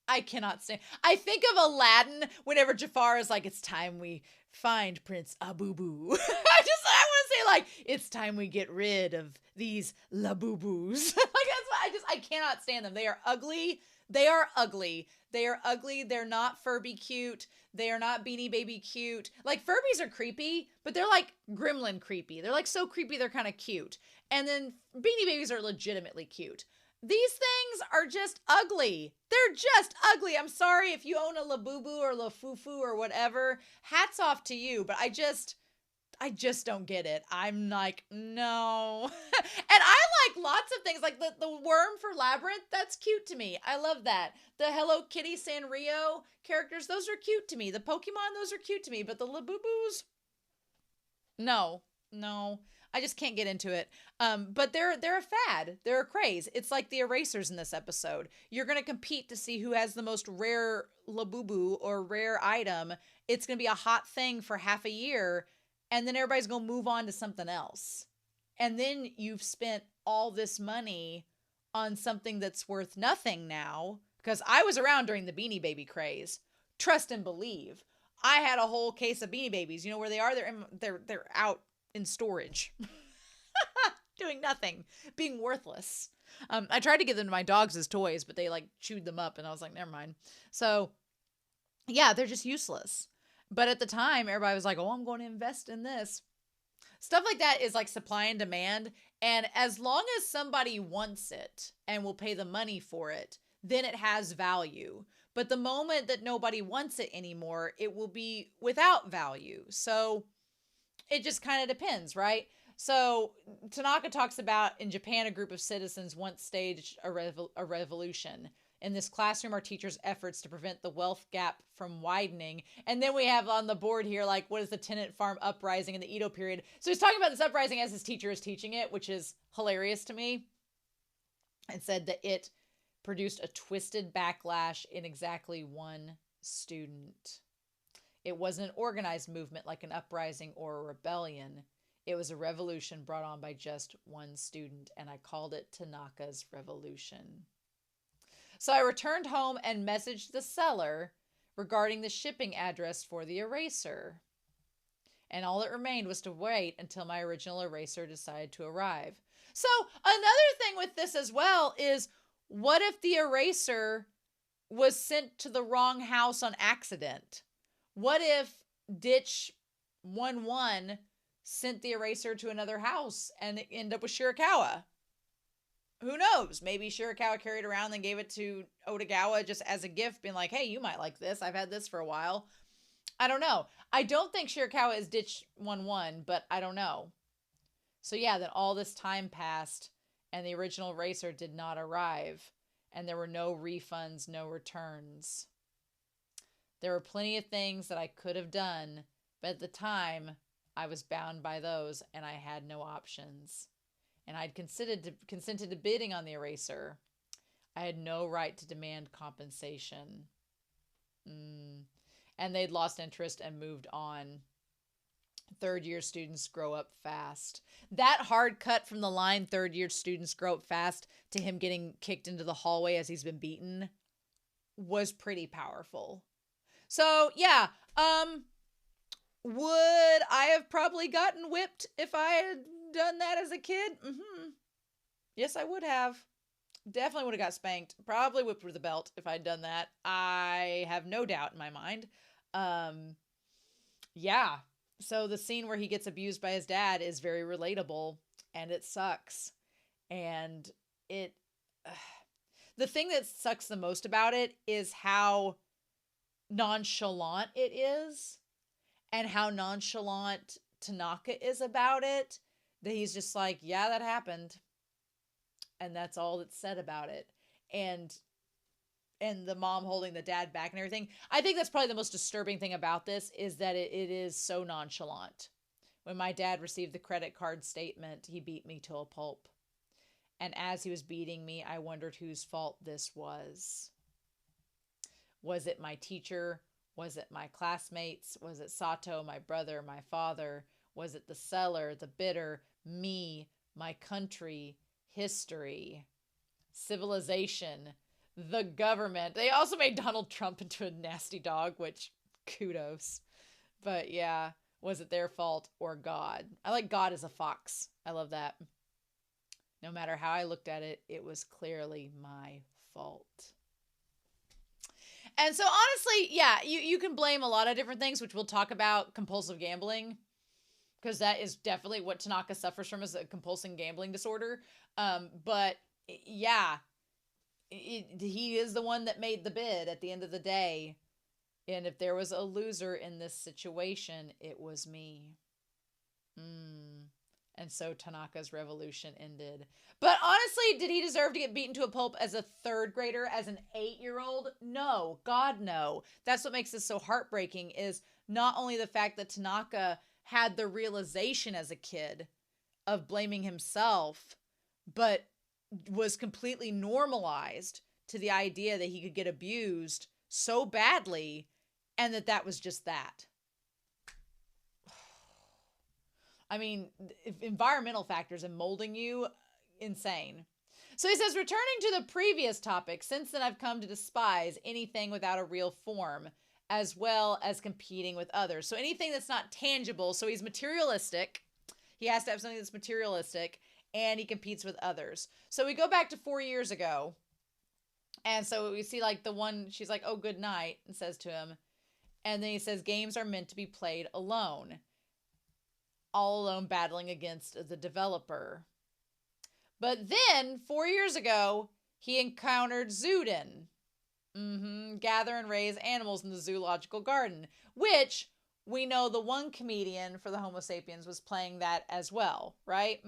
I cannot stand. I think of Aladdin whenever Jafar is like, it's time we find Prince Abubu. I want to say, like, it's time we get rid of these Labubus. Like, that's what I cannot stand them. They are ugly. They are ugly. They are ugly. They're not Furby cute. They are not Beanie Baby cute. Like, Furbies are creepy, but they're like Gremlin creepy. They're like so creepy, they're kind of cute. And then Beanie Babies are legitimately cute. These things are just ugly. They're just ugly. I'm sorry if you own a Labubu or Lafufu or whatever. Hats off to you, but I just don't get it. I'm like, no. And I like lots of things. Like the worm for Labyrinth, that's cute to me. I love that. The Hello Kitty Sanrio characters, those are cute to me. The Pokemon, those are cute to me. But the Labubus, no. I just can't get into it. But they're a fad. They're a craze. It's like the erasers in this episode. You're going to compete to see who has the most rare Labubu or rare item. It's going to be a hot thing for half a year. And then everybody's going to move on to something else. And then you've spent all this money on something that's worth nothing now. Because I was around during the Beanie Baby craze. Trust and believe. I had a whole case of Beanie Babies. You know where they are? They're out in storage. Doing nothing. Being worthless. I tried to give them to my dogs as toys, but they like chewed them up. And I was like, never mind. So yeah, they're just useless. But at the time, everybody was like, oh, I'm going to invest in this. Stuff like that is like supply and demand. And as long as somebody wants it and will pay the money for it, then it has value. But the moment that nobody wants it anymore, it will be without value. So it just kind of depends, right? So Tanaka talks about in Japan, a group of citizens once staged a revolution. In this classroom, our teachers' efforts to prevent the wealth gap from widening. And then we have on the board here, like, what is the tenant farm uprising in the Edo period? So he's talking about this uprising as his teacher is teaching it, which is hilarious to me. And said that it produced a twisted backlash in exactly one student. It wasn't an organized movement like an uprising or a rebellion. It was a revolution brought on by just one student, and I called it Tanaka's revolution. So I returned home and messaged the seller regarding the shipping address for the eraser. And all that remained was to wait until my original eraser decided to arrive. So another thing with this as well is, what if the eraser was sent to the wrong house on accident? What if Ditch 1-1 sent the eraser to another house and it ended up with Shirakawa? Who knows? Maybe Shirakawa carried it around and gave it to Otagawa just as a gift, being like, hey, you might like this. I've had this for a while. I don't know. I don't think Shirakawa is Ditch 1-1, but I don't know. So yeah, then all this time passed and the original eraser did not arrive. And there were no refunds, no returns. There were plenty of things that I could have done, but at the time, I was bound by those and I had no options. And I'd consented to bidding on the eraser. I had no right to demand compensation. And they'd lost interest and moved on. Third-year students grow up fast. That hard cut from the line, third-year students grow up fast, to him getting kicked into the hallway as he's been beaten, was pretty powerful. So, yeah, would I have probably gotten whipped if I had done that as a kid? Yes, I would have. Definitely would have got spanked. Probably whipped with a belt if I'd done that. I have no doubt in my mind. Yeah. So the scene where he gets abused by his dad is very relatable, and it sucks. And the thing that sucks the most about it is how nonchalant it is, and how nonchalant Tanaka is about it. That he's just like, yeah, that happened. And that's all that's said about it. And the mom holding the dad back and everything. I think that's probably the most disturbing thing about this, is that it is so nonchalant. When my dad received the credit card statement, he beat me to a pulp. And as he was beating me, I wondered whose fault this was. Was it my teacher? Was it my classmates? Was it Sato, my brother, my father? Was it the seller, the bidder, me, my country, history, civilization, the government? They also made Donald Trump into a nasty dog, which kudos. But yeah, was it their fault or God? I like God as a fox. I love that. No matter how I looked at it, it was clearly my fault. And so honestly, yeah, you can blame a lot of different things, which we'll talk about compulsive gambling, because that is definitely what Tanaka suffers from, is a compulsive gambling disorder. But Yeah, he is the one that made the bid at the end of the day. And if there was a loser in this situation, it was me. Mm. And so Tanaka's revolution ended. But honestly, did he deserve to get beaten to a pulp as a third grader, as an 8-year-old? No, God, no. That's what makes this so heartbreaking, is not only the fact that Tanaka had the realization as a kid of blaming himself, but was completely normalized to the idea that he could get abused so badly, and that was just that. I mean, environmental factors and molding you, insane. So he says, returning to the previous topic, since then I've come to despise anything without a real form, as well as competing with others. So anything that's not tangible. So he's materialistic. He has to have something that's materialistic, and he competes with others. So we go back to 4 years ago. And so we see like the one, she's like, oh, good night, and says to him. And then he says, games are meant to be played alone. All alone battling against the developer. But then, 4 years ago, he encountered Zuden. Gather and raise animals in the zoological garden, which we know the one comedian for the Homo sapiens was playing that as well, right?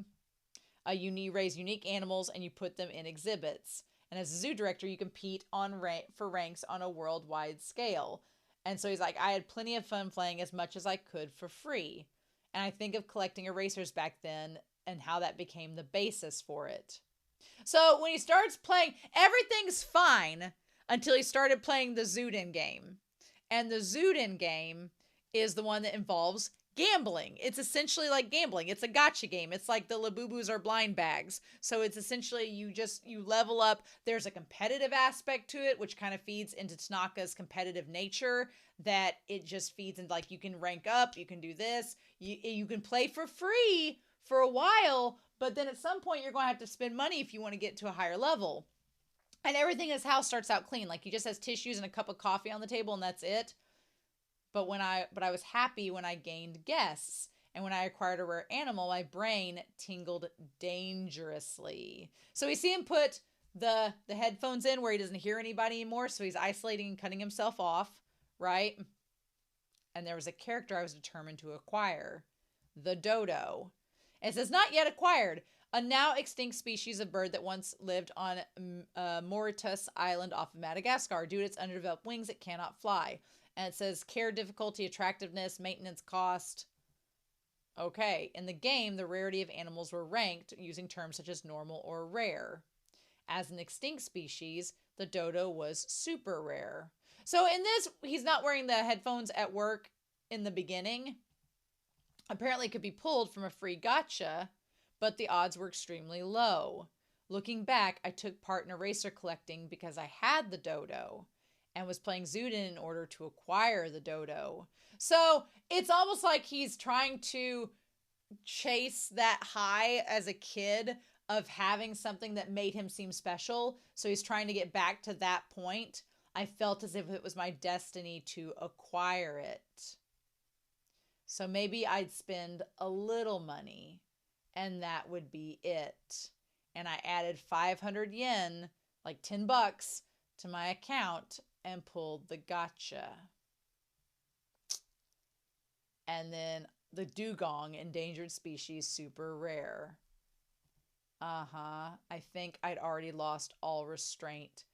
You raise unique animals and you put them in exhibits. And as a zoo director, you compete for ranks on a worldwide scale. And so he's like, I had plenty of fun playing as much as I could for free. And I think of collecting erasers back then and how that became the basis for it. So when he starts playing, everything's fine until he started playing the Zuden game. And the Zuden game is the one that involves gambling. It's essentially like gambling. It's a gotcha game. It's like the Labubus are blind bags. So it's essentially you level up. There's a competitive aspect to it, which kind of feeds into Tanaka's competitive nature, that it just feeds into like you can rank up, you can do this, you can play for free for a while, but then at some point you're going to have to spend money if you want to get to a higher level. And everything in his house starts out clean. Like he just has tissues and a cup of coffee on the table and that's it. But I was happy when I gained guests. And when I acquired a rare animal, my brain tingled dangerously. So we see him put the headphones in where he doesn't hear anybody anymore. So he's isolating and cutting himself off, right? And there was a character I was determined to acquire. The dodo. And it says, not yet acquired. A now extinct species of bird that once lived on Mauritius Island off of Madagascar. Due to its underdeveloped wings, it cannot fly. And it says care, difficulty, attractiveness, maintenance, cost. Okay. In the game, the rarity of animals were ranked using terms such as normal or rare. As an extinct species, the dodo was super rare. So in this, he's not wearing the headphones at work in the beginning. Apparently it could be pulled from a free gotcha, but the odds were extremely low. Looking back, I took part in eraser collecting because I had the dodo and was playing Zuden in order to acquire the dodo. So it's almost like he's trying to chase that high as a kid of having something that made him seem special. So he's trying to get back to that point. I felt as if it was my destiny to acquire it. So maybe I'd spend a little money and that would be it. And I added 500 yen, like $10, to my account and pulled the gotcha. And then the dugong, endangered species, super rare. I think I'd already lost all restraint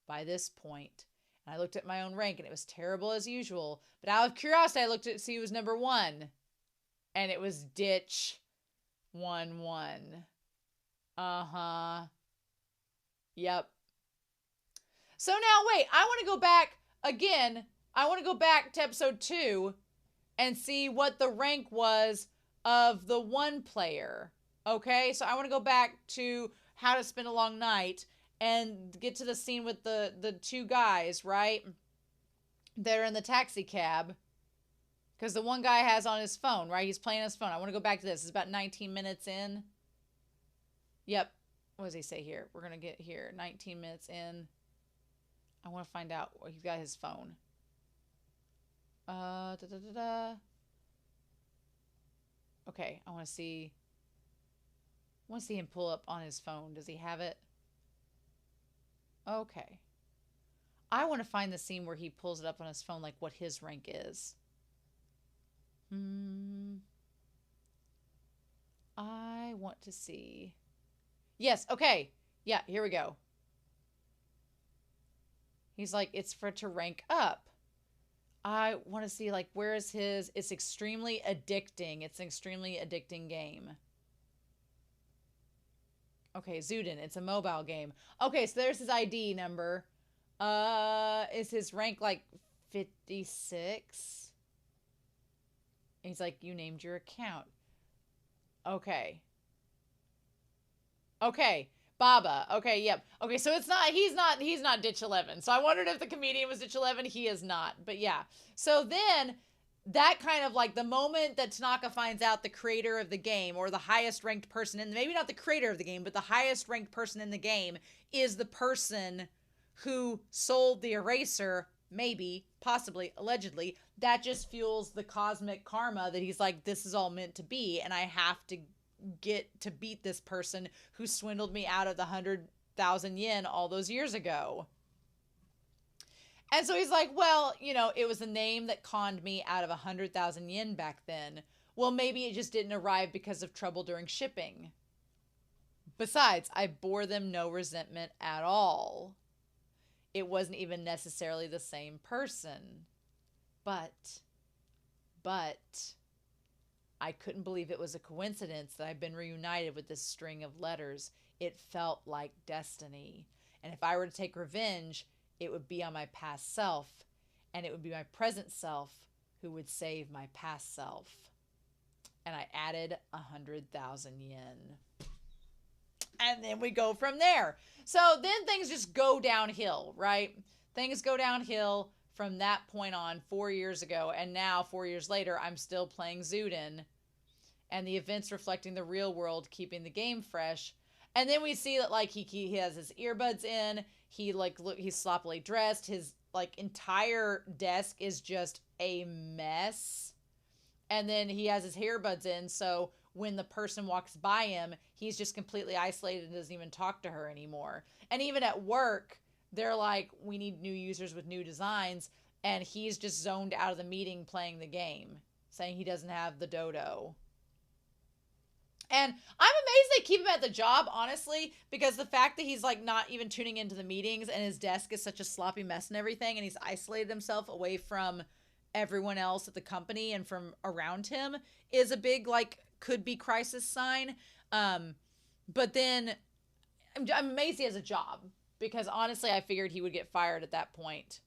by this point. And I looked at my own rank and it was terrible as usual. But out of curiosity, I looked to see who was number 1. And it was Ditch 1-1. Yep. So now, wait, I want to go back again. I want to go back to episode 2 and see what the rank was of the one player. Okay, so I want to go back to How to Spend a Long Night and get to the scene with the two guys, right? That are in the taxi cab. Because the one guy has on his phone, right? He's playing his phone. I want to go back to this. It's about 19 minutes in. Yep. What does he say here? We're going to get here. 19 minutes in. I want to find out. He's got his phone. Okay, I want to see him pull up on his phone. Does he have it? Okay. I want to find the scene where he pulls it up on his phone, like what his rank is. I want to see. Yes, okay. Yeah, here we go. He's like, it's for to rank up. I want to see, like, where is his. It's extremely addicting. It's an extremely addicting game. Okay, Zuden. It's a mobile game. Okay, so there's his ID number. Is his rank like 56? He's like, you named your account. Okay. Okay. Baba. Okay, yep. Okay, so it's not he's not Ditch 11. So I wondered if the comedian was Ditch 11. He is not. But yeah. So then that kind of like the moment that Tanaka finds out the creator of the game, or the highest ranked person in, maybe not the creator of the game, but the highest ranked person in the game is the person who sold the eraser, maybe, possibly, allegedly, that just fuels the cosmic karma that he's like, this is all meant to be, and I have to get to beat this person who swindled me out of the 100,000 yen all those years ago. And so he's like, well, you know, it was a name that conned me out of 100,000 yen back then. Well, maybe it just didn't arrive because of trouble during shipping. Besides, I bore them no resentment at all. It wasn't even necessarily the same person. But, I couldn't believe it was a coincidence that I've been reunited with this string of letters. It felt like destiny. And if I were to take revenge, it would be on my past self, and it would be my present self who would save my past self. And I added 100,000 yen. And then we go from there. So then things just go downhill, right? Things go downhill from that point on 4 years ago. And now, 4 years later, I'm still playing Zuden. And the events reflecting the real world, keeping the game fresh. And then we see that, like, he has his earbuds in. He's sloppily dressed. His, like, entire desk is just a mess. And then he has his earbuds in, so when the person walks by him, he's just completely isolated and doesn't even talk to her anymore. And even at work, they're like, we need new users with new designs, and he's just zoned out of the meeting playing the game, saying he doesn't have the dodo. And I'm amazed they keep him at the job, honestly, because the fact that he's like not even tuning into the meetings, and his desk is such a sloppy mess and everything, and he's isolated himself away from everyone else at the company and from around him, is a big, like, could be crisis sign. But then I'm amazed he has a job, because honestly I figured he would get fired at that point.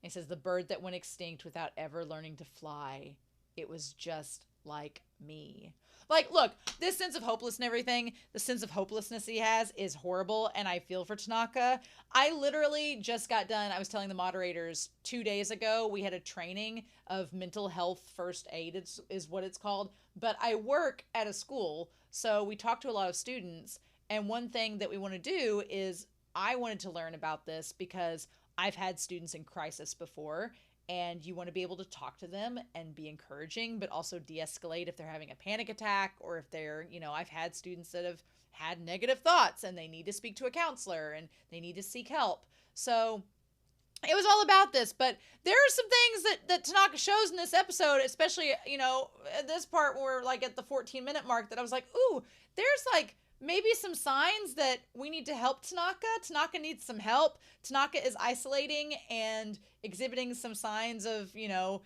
He says, the bird that went extinct without ever learning to fly, it was just like me. Like, look, this sense of hopelessness and everything, the sense of hopelessness he has is horrible, and I feel for Tanaka. I literally just got done, I was telling the moderators 2 days ago, we had a training of mental health first aid, is what it's called. But I work at a school, so we talk to a lot of students, and one thing that we want to do is, I wanted to learn about this because I've had students in crisis before, and you want to be able to talk to them and be encouraging, but also de-escalate if they're having a panic attack, or if they're, you know, I've had students that have had negative thoughts and they need to speak to a counselor and they need to seek help. So it was all about this, but there are some things that Tanaka shows in this episode, especially, you know, at this part where we're like at the 14-minute mark, that I was like, ooh, there's like maybe some signs that we need to help Tanaka. Tanaka needs some help. Tanaka is isolating and exhibiting some signs of, you know,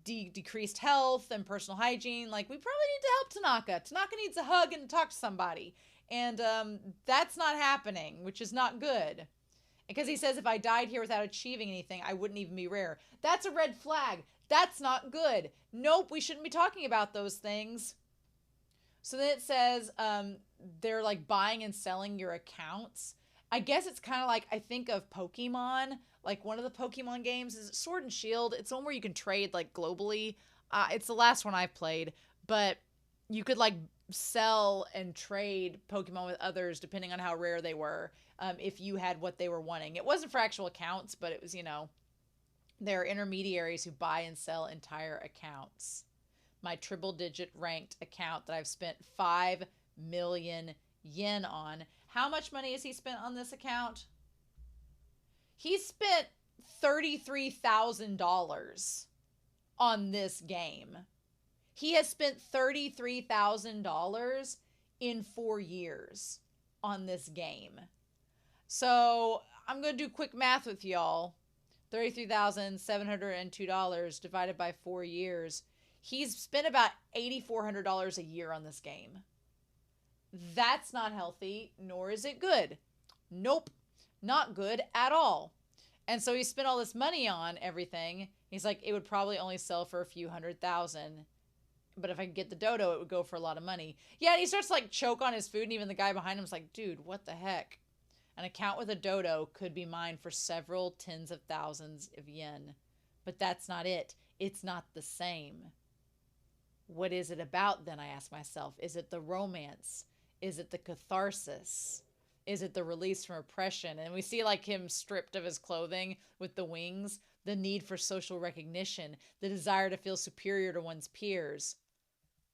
decreased health and personal hygiene. Like, we probably need to help Tanaka. Tanaka needs a hug and to talk to somebody. And that's not happening, which is not good. Because he says, if I died here without achieving anything, I wouldn't even be rare. That's a red flag. That's not good. Nope, we shouldn't be talking about those things. So then it says, they're like buying and selling your accounts. I guess it's kind of like, I think of Pokemon. Like, one of the Pokemon games is Sword and Shield. It's one where you can trade, like, globally. It's the last one I've played. But you could, like, sell and trade Pokemon with others depending on how rare they were, if you had what they were wanting. It wasn't for actual accounts, but it was, you know, there are intermediaries who buy and sell entire accounts. My triple-digit ranked account that I've spent 5 million yen on. How much money has he spent on this account? He spent $33,000 on this game. He has spent $33,000 in 4 years on this game. So I'm going to do quick math with y'all. $33,702 divided by 4 years. He's spent about $8,400 a year on this game. That's not healthy, nor is it good. Nope, not good at all. And so he spent all this money on everything. He's like, it would probably only sell for a few $100,000. But if I could get the dodo, it would go for a lot of money. Yeah, and he starts to like choke on his food, and even the guy behind him is like, dude, what the heck? An account with a dodo could be mine for several tens of thousands of yen. But that's not it. It's not the same. What is it about then, I ask myself? Is it the romance? Is it the catharsis? Is it the release from oppression? And we see like him stripped of his clothing with the wings, the need for social recognition, the desire to feel superior to one's peers.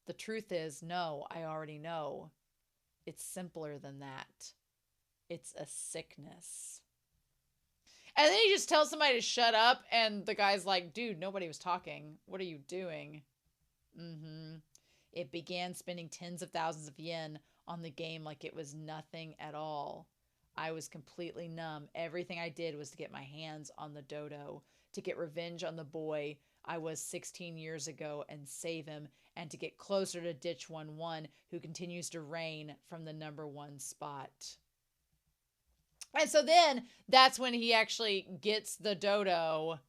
The truth is, no, I already know. It's simpler than that. It's a sickness. And then he just tells somebody to shut up, and the guy's like, dude, nobody was talking. What are you doing? It began spending tens of thousands of yen on the game like it was nothing at all. I was completely numb. Everything I did was to get my hands on the dodo, to get revenge on the boy I was 16 years ago and save him, and to get closer to Ditch 1-1, who continues to reign from the number 1 spot. And so then that's when he actually gets the dodo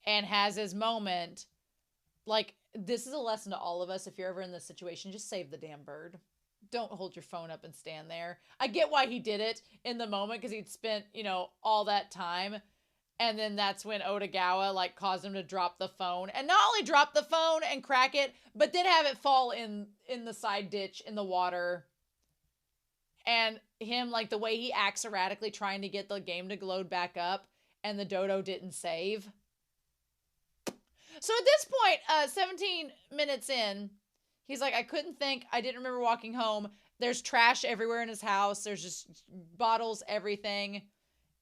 and has his moment. Like, this is a lesson to all of us. If you're ever in this situation, just save the damn bird. Don't hold your phone up and stand there. I get why he did it in the moment, because he'd spent, all that time. And then that's when Otagawa, like, caused him to drop the phone. And not only drop the phone and crack it, but then have it fall in the side ditch in the water. And him, like, the way he acts erratically trying to get the game to load back up, and the dodo didn't save. So at this point, 17 minutes in, he's like, I couldn't think. I didn't remember walking home. There's trash everywhere in his house. There's just bottles, everything.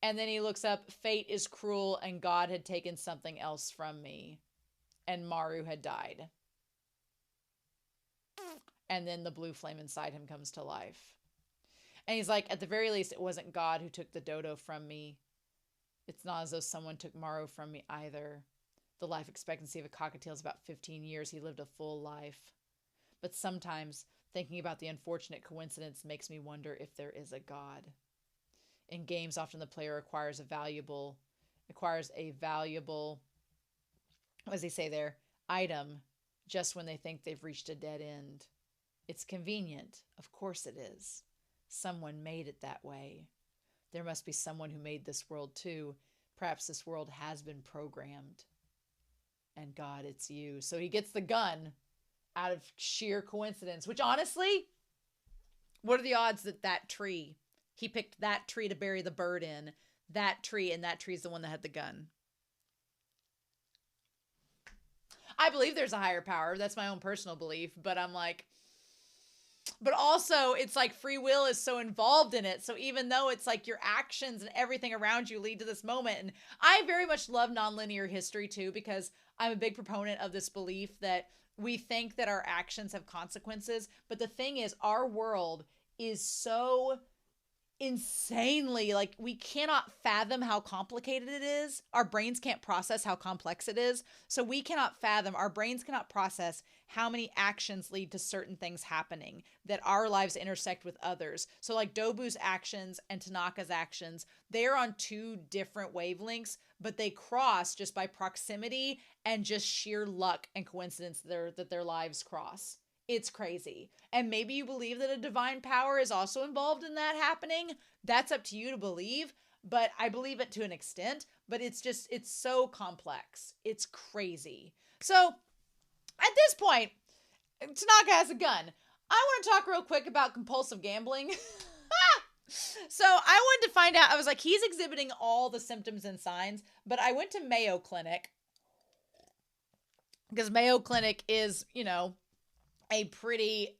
And then he looks up, fate is cruel, and God had taken something else from me. And Maru had died. And then the blue flame inside him comes to life. And he's like, at the very least, it wasn't God who took the dodo from me. It's not as though someone took Maru from me either. The life expectancy of a cockatiel is about 15 years. He lived a full life. But sometimes thinking about the unfortunate coincidence makes me wonder if there is a God. In games, often the player acquires a valuable, what does he say there? Item, just when they think they've reached a dead end. It's convenient. Of course it is. Someone made it that way. There must be someone who made this world too. Perhaps this world has been programmed. And God, it's you. So he gets the gun out of sheer coincidence, which honestly, what are the odds that tree, he picked that tree to bury the bird in, that tree, and that tree is the one that had the gun. I believe there's a higher power. That's my own personal belief, but I'm like, but also it's like free will is so involved in it. So even though it's like your actions and everything around you lead to this moment, and I very much love nonlinear history too, because I'm a big proponent of this belief that we think that our actions have consequences. But the thing is, our world is so insanely, like, we cannot fathom how complicated it is. Our brains can't process how complex it is. So we cannot fathom, our brains cannot process how many actions lead to certain things happening, that our lives intersect with others. So like Dobu's actions and Tanaka's actions, they're on 2 different wavelengths, but they cross just by proximity and just sheer luck and coincidence that their lives cross. It's crazy. And maybe you believe that a divine power is also involved in that happening. That's up to you to believe, but I believe it to an extent, but it's so complex. It's crazy. So at this point, Tanaka has a gun. I want to talk real quick about compulsive gambling. So I wanted to find out, I was like, he's exhibiting all the symptoms and signs, but I went to Mayo Clinic because Mayo Clinic is, a pretty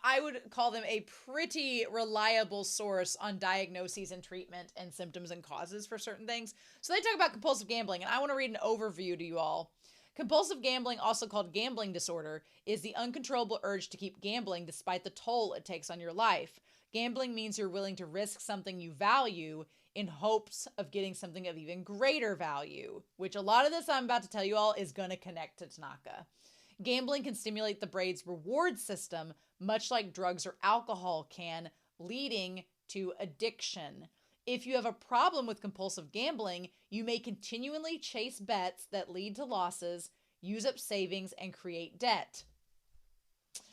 I would call them a pretty reliable source on diagnoses and treatment and symptoms and causes for certain things. So they talk about compulsive gambling, and I want to read an overview to you all. Compulsive gambling, also called gambling disorder, is the uncontrollable urge to keep gambling despite the toll it takes on your life. Gambling means you're willing to risk something you value in hopes of getting something of even greater value, which a lot of this I'm about to tell you all is going to connect to Tanaka. Gambling can stimulate the brain's reward system, much like drugs or alcohol can, leading to addiction. If you have a problem with compulsive gambling, you may continually chase bets that lead to losses, use up savings, and create debt.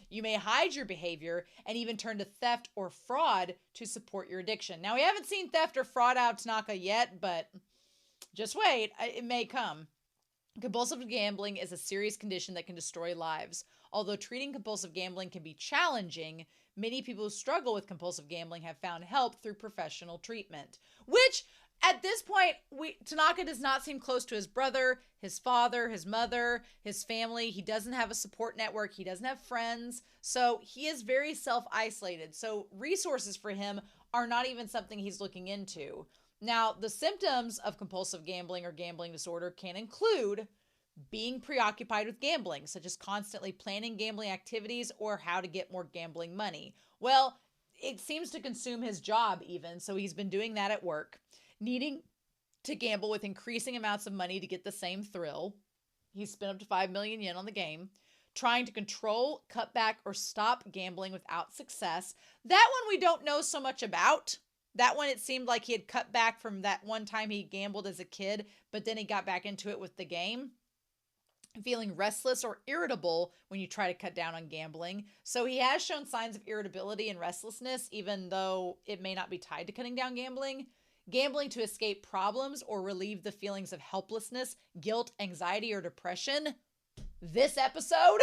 You may hide your behavior and even turn to theft or fraud to support your addiction. Now, we haven't seen theft or fraud out of Tanaka yet, but just wait, it may come. Compulsive gambling is a serious condition that can destroy lives. Although treating compulsive gambling can be challenging, many people who struggle with compulsive gambling have found help through professional treatment. Which, at this point, Tanaka does not seem close to his brother, his father, his mother, his family. He doesn't have a support network. He doesn't have friends. So he is very self-isolated. So resources for him are not even something he's looking into. Now, the symptoms of compulsive gambling or gambling disorder can include being preoccupied with gambling, such as constantly planning gambling activities or how to get more gambling money. Well, it seems to consume his job even, so he's been doing that at work. Needing to gamble with increasing amounts of money to get the same thrill. He's spent up to 5 million yen on the game. Trying to control, cut back, or stop gambling without success. That one we don't know so much about. That one, it seemed like he had cut back from that one time he gambled as a kid, but then he got back into it with the game. Feeling restless or irritable when you try to cut down on gambling. So he has shown signs of irritability and restlessness, even though it may not be tied to cutting down gambling. Gambling to escape problems or relieve the feelings of helplessness, guilt, anxiety, or depression. This episode.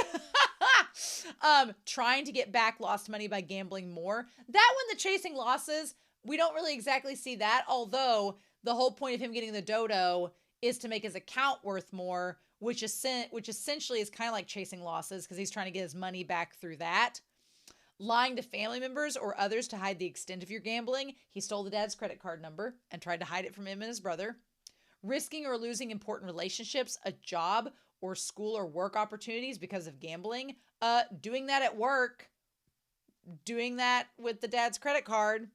Trying to get back lost money by gambling more. That one, the chasing losses, we don't really exactly see that, although the whole point of him getting the dodo is to make his account worth more, which essentially is kind of like chasing losses because he's trying to get his money back through that. Lying to family members or others to hide the extent of your gambling. He stole the dad's credit card number and tried to hide it from him and his brother. Risking or losing important relationships, a job, or school or work opportunities because of gambling. Doing that at work. Doing that with the dad's credit card.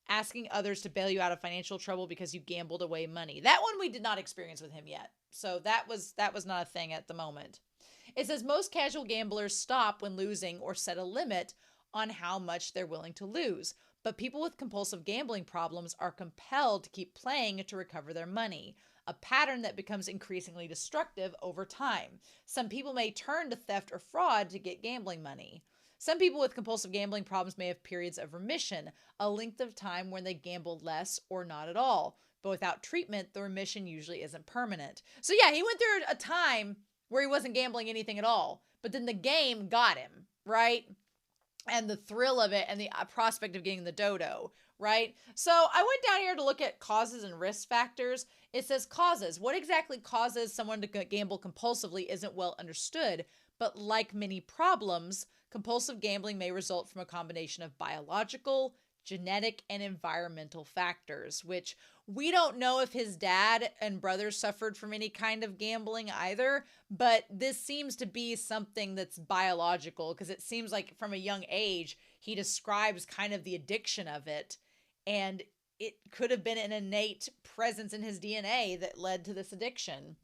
Asking others to bail you out of financial trouble because you gambled away money. That one we did not experience with him yet. So that was not a thing at the moment. It says most casual gamblers stop when losing or set a limit on how much they're willing to lose. But people with compulsive gambling problems are compelled to keep playing to recover their money, a pattern that becomes increasingly destructive over time. Some people may turn to theft or fraud to get gambling money. Some people with compulsive gambling problems may have periods of remission, a length of time when they gamble less or not at all. But without treatment, the remission usually isn't permanent. So yeah, he went through a time where he wasn't gambling anything at all, but then the game got him, right? And the thrill of it and the prospect of getting the dodo, right? So I went down here to look at causes and risk factors. It says causes. What exactly causes someone to gamble compulsively isn't well understood, but like many problems, compulsive gambling may result from a combination of biological, genetic, and environmental factors, which we don't know if his dad and brothers suffered from any kind of gambling either, but this seems to be something that's biological because it seems like from a young age, he describes kind of the addiction of it, and it could have been an innate presence in his DNA that led to this addiction.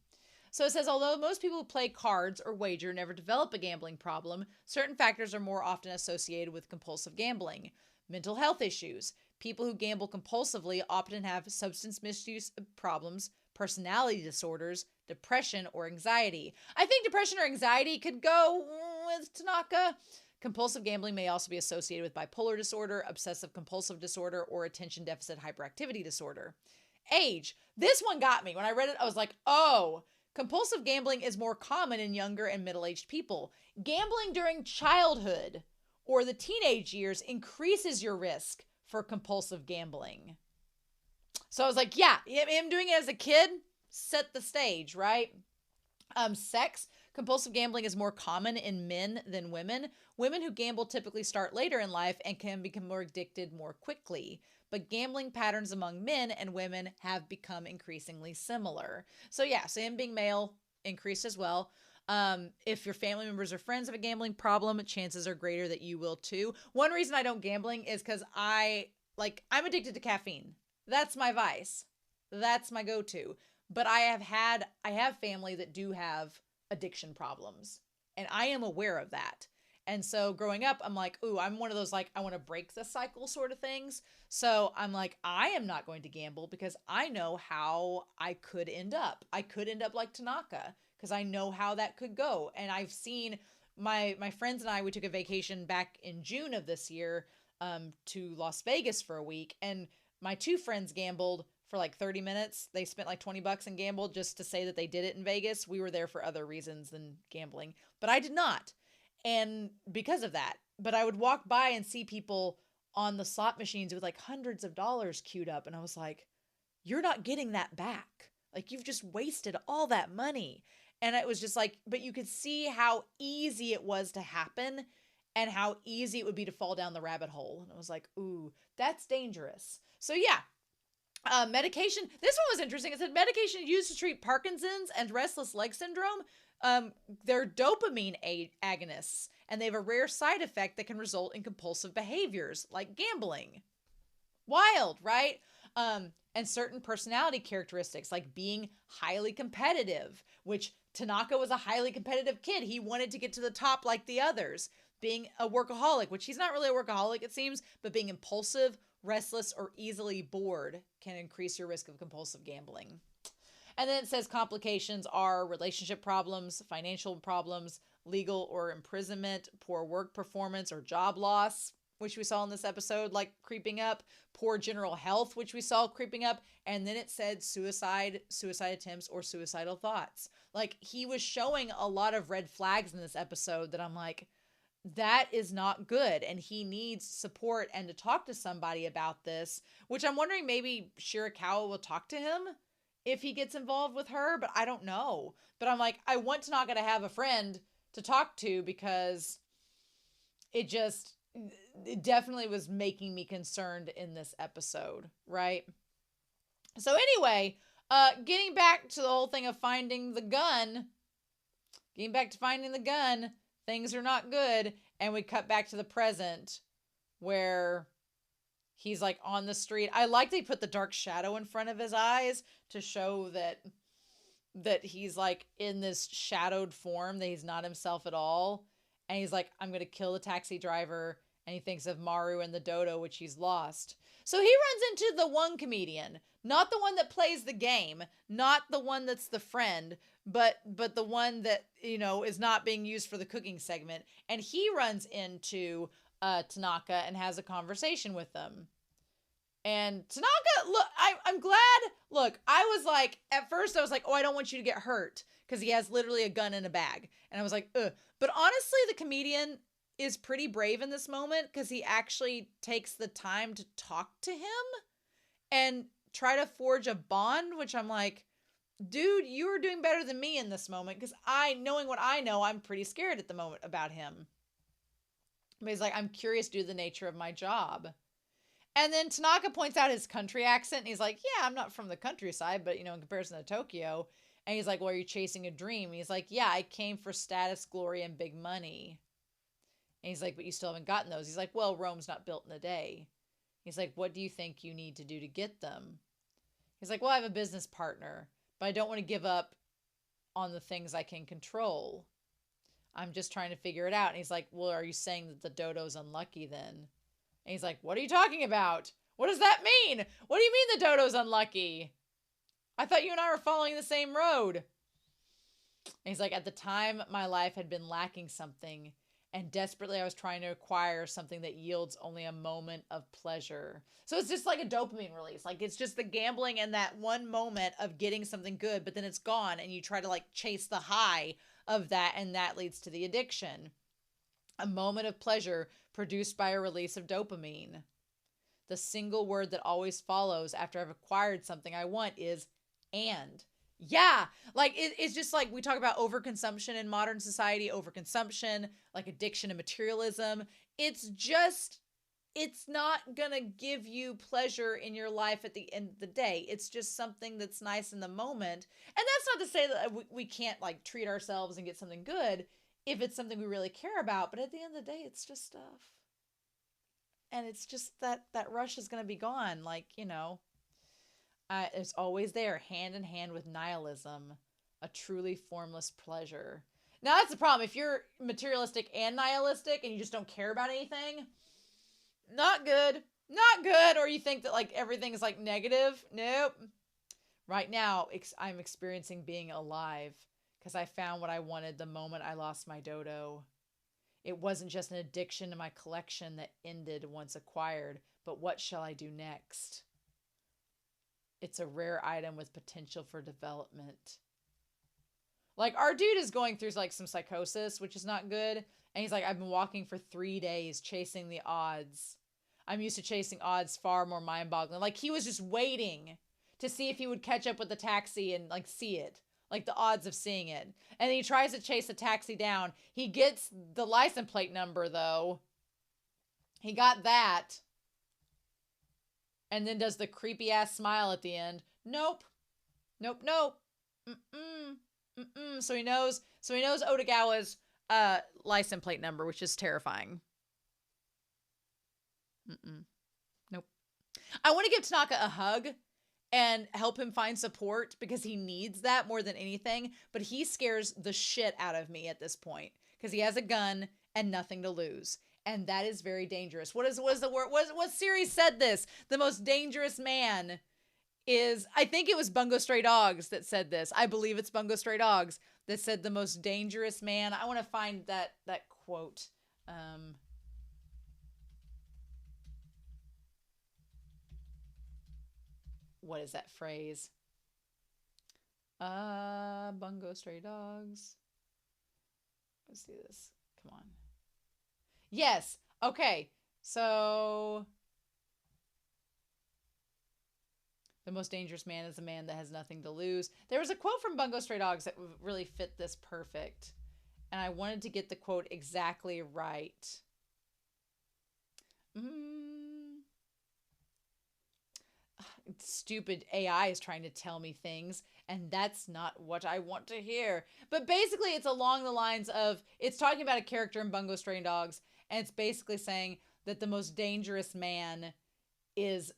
So it says, although most people who play cards or wager never develop a gambling problem, certain factors are more often associated with compulsive gambling. Mental health issues. People who gamble compulsively often have substance misuse problems, personality disorders, depression, or anxiety. I think depression or anxiety could go with Tanaka. Compulsive gambling may also be associated with bipolar disorder, obsessive compulsive disorder, or attention deficit hyperactivity disorder. Age. This one got me. When I read it, I was like, oh, compulsive gambling is more common in younger and middle-aged people. Gambling during childhood or the teenage years increases your risk for compulsive gambling. So I was like, yeah, him doing it as a kid set the stage, right? Sex. compulsive gambling is more common in men than women. Women who gamble typically start later in life and can become more addicted more quickly. But gambling patterns among men and women have become increasingly similar. So yeah, so him being male increased as well. If your family members or friends have a gambling problem, chances are greater that you will too. One reason I don't gambling is because I'm addicted to caffeine. That's my vice. That's my go-to. But I have family that do have addiction problems, and I am aware of that. And so growing up, I'm like, ooh, I'm one of those, like, I want to break the cycle sort of things. So I'm like, I am not going to gamble because I know how I could end up. I could end up like Tanaka because I know how that could go. And I've seen my friends and I, we took a vacation back in June of this year to Las Vegas for a week. And my two friends gambled for like 30 minutes. They spent like $20 and gambled just to say that they did it in Vegas. We were there for other reasons than gambling, but I did not. And because of that, but I would walk by and see people on the slot machines with like hundreds of dollars queued up. And I was like, you're not getting that back. Like, you've just wasted all that money. And it was just like, but you could see how easy it was to happen and how easy it would be to fall down the rabbit hole. And I was like, ooh, that's dangerous. So yeah, medication. This one was interesting. It said medication used to treat Parkinson's and restless leg syndrome. They're dopamine agonists, and they have a rare side effect that can result in compulsive behaviors like gambling. Wild, right? And certain personality characteristics like being highly competitive, which Tanaka was a highly competitive kid. He wanted to get to the top like the others. Being a workaholic, which he's not really a workaholic, it seems, but being impulsive, restless, or easily bored can increase your risk of compulsive gambling. And then it says complications are relationship problems, financial problems, legal or imprisonment, poor work performance or job loss, which we saw in this episode, like creeping up, poor general health, which we saw creeping up. And then it said suicide attempts, or suicidal thoughts. Like, he was showing a lot of red flags in this episode that I'm like, that is not good. And he needs support and to talk to somebody about this, which I'm wondering maybe Shirakawa will talk to him if he gets involved with her, but I don't know. But I'm like, I want Tanaka to have a friend to talk to because it definitely was making me concerned in this episode, right? So anyway, getting back to the whole thing of finding the gun, things are not good. And we cut back to the present where he's like on the street. I like they put the dark shadow in front of his eyes to show that he's like in this shadowed form, that he's not himself at all. And he's like, I'm going to kill the taxi driver. And he thinks of Maru and the dodo, which he's lost. So he runs into the one comedian, not the one that plays the game, not the one that's the friend, but the one that, is not being used for the cooking segment. And he runs into Tanaka and has a conversation with them. And Tanaka, look, I'm glad. Look, I was like, at first I was like, oh, I don't want you to get hurt, because he has literally a gun in a bag. And I was like, ugh. But honestly, the comedian is pretty brave in this moment, because he actually takes the time to talk to him and try to forge a bond, which I'm like, dude, you are doing better than me in this moment, because knowing what I know, I'm pretty scared at the moment about him. But he's like, I'm curious due to the nature of my job. And then Tanaka points out his country accent, and he's like, yeah, I'm not from the countryside, but, in comparison to Tokyo. And he's like, well, are you chasing a dream? And he's like, yeah, I came for status, glory, and big money. And he's like, but you still haven't gotten those. He's like, well, Rome's not built in a day. He's like, what do you think you need to do to get them? He's like, well, I have a business partner, but I don't want to give up on the things I can control. I'm just trying to figure it out. And he's like, well, are you saying that the dodo's unlucky then? And he's like, what are you talking about? What does that mean? What do you mean the dodo's unlucky? I thought you and I were following the same road. And he's like, at the time, my life had been lacking something, and desperately I was trying to acquire something that yields only a moment of pleasure. So it's just like a dopamine release. Like, it's just the gambling and that one moment of getting something good, but then it's gone, and you try to like chase the high of that, and that leads to the addiction. A moment of pleasure produced by a release of dopamine. The single word that always follows after I've acquired something I want is and. Yeah, like it's just like we talk about overconsumption in modern society, overconsumption, like addiction and materialism. It's just, it's not gonna give you pleasure in your life at the end of the day. It's just something that's nice in the moment. And that's not to say that we can't like treat ourselves and get something good if it's something we really care about. But at the end of the day, it's just stuff. And it's just that rush is gonna be gone. Like, it's always there, hand in hand with nihilism, a truly formless pleasure. Now, that's the problem. If you're materialistic and nihilistic and you just don't care about anything, not good. Not good. Or you think that like everything is like negative. Nope. Right now, I'm experiencing being alive because I found what I wanted the moment I lost my dodo. It wasn't just an addiction to my collection that ended once acquired, but what shall I do next? It's a rare item with potential for development. Like, our dude is going through like some psychosis, which is not good. And he's like, I've been walking for 3 days chasing the odds. I'm used to chasing odds far more mind-boggling. Like, he was just waiting to see if he would catch up with the taxi and like see it. Like the odds of seeing it. And then he tries to chase the taxi down. He gets the license plate number though. He got that. And then does the creepy ass smile at the end. Nope. Nope, nope. Mm-mm. Mm-mm. So he knows Otagawa's license plate number, which is terrifying. Mm-mm. Nope. I want to give Tanaka a hug and help him find support because he needs that more than anything, but he scares the shit out of me at this point because he has a gun and nothing to lose. And that is very dangerous. What is the word? What series said this? The most dangerous man is, I think it was Bungo Stray Dogs that said this. I believe it's Bungo Stray Dogs that said the most dangerous man. I want to find that quote. What is that phrase? Bungo Stray Dogs. Let's do this. Come on. Yes. Okay. So the most dangerous man is a man that has nothing to lose. There was a quote from Bungo Stray Dogs that really fit this perfect. And I wanted to get the quote exactly right. Stupid AI is trying to tell me things, and that's not what I want to hear. But basically, it's along the lines of, it's talking about a character in Bungo Stray Dogs, and it's basically saying that the most dangerous man is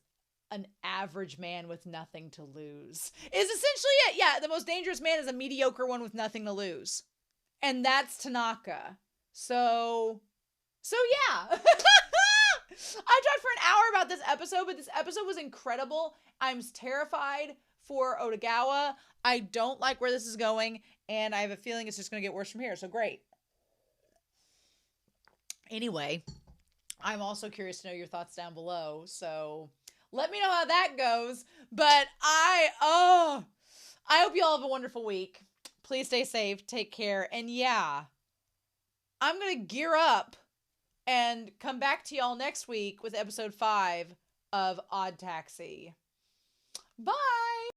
an average man with nothing to lose. Is essentially it. Yeah, the most dangerous man is a mediocre one with nothing to lose. And that's Tanaka. So yeah. I talked for an hour about this episode, but this episode was incredible. I'm terrified for Otagawa. I don't like where this is going, and I have a feeling it's just going to get worse from here. So great. Anyway, I'm also curious to know your thoughts down below. So let me know how that goes. But I hope you all have a wonderful week. Please stay safe, take care, and yeah, I'm going to gear up and come back to y'all next week with episode 5 of Odd Taxi. Bye!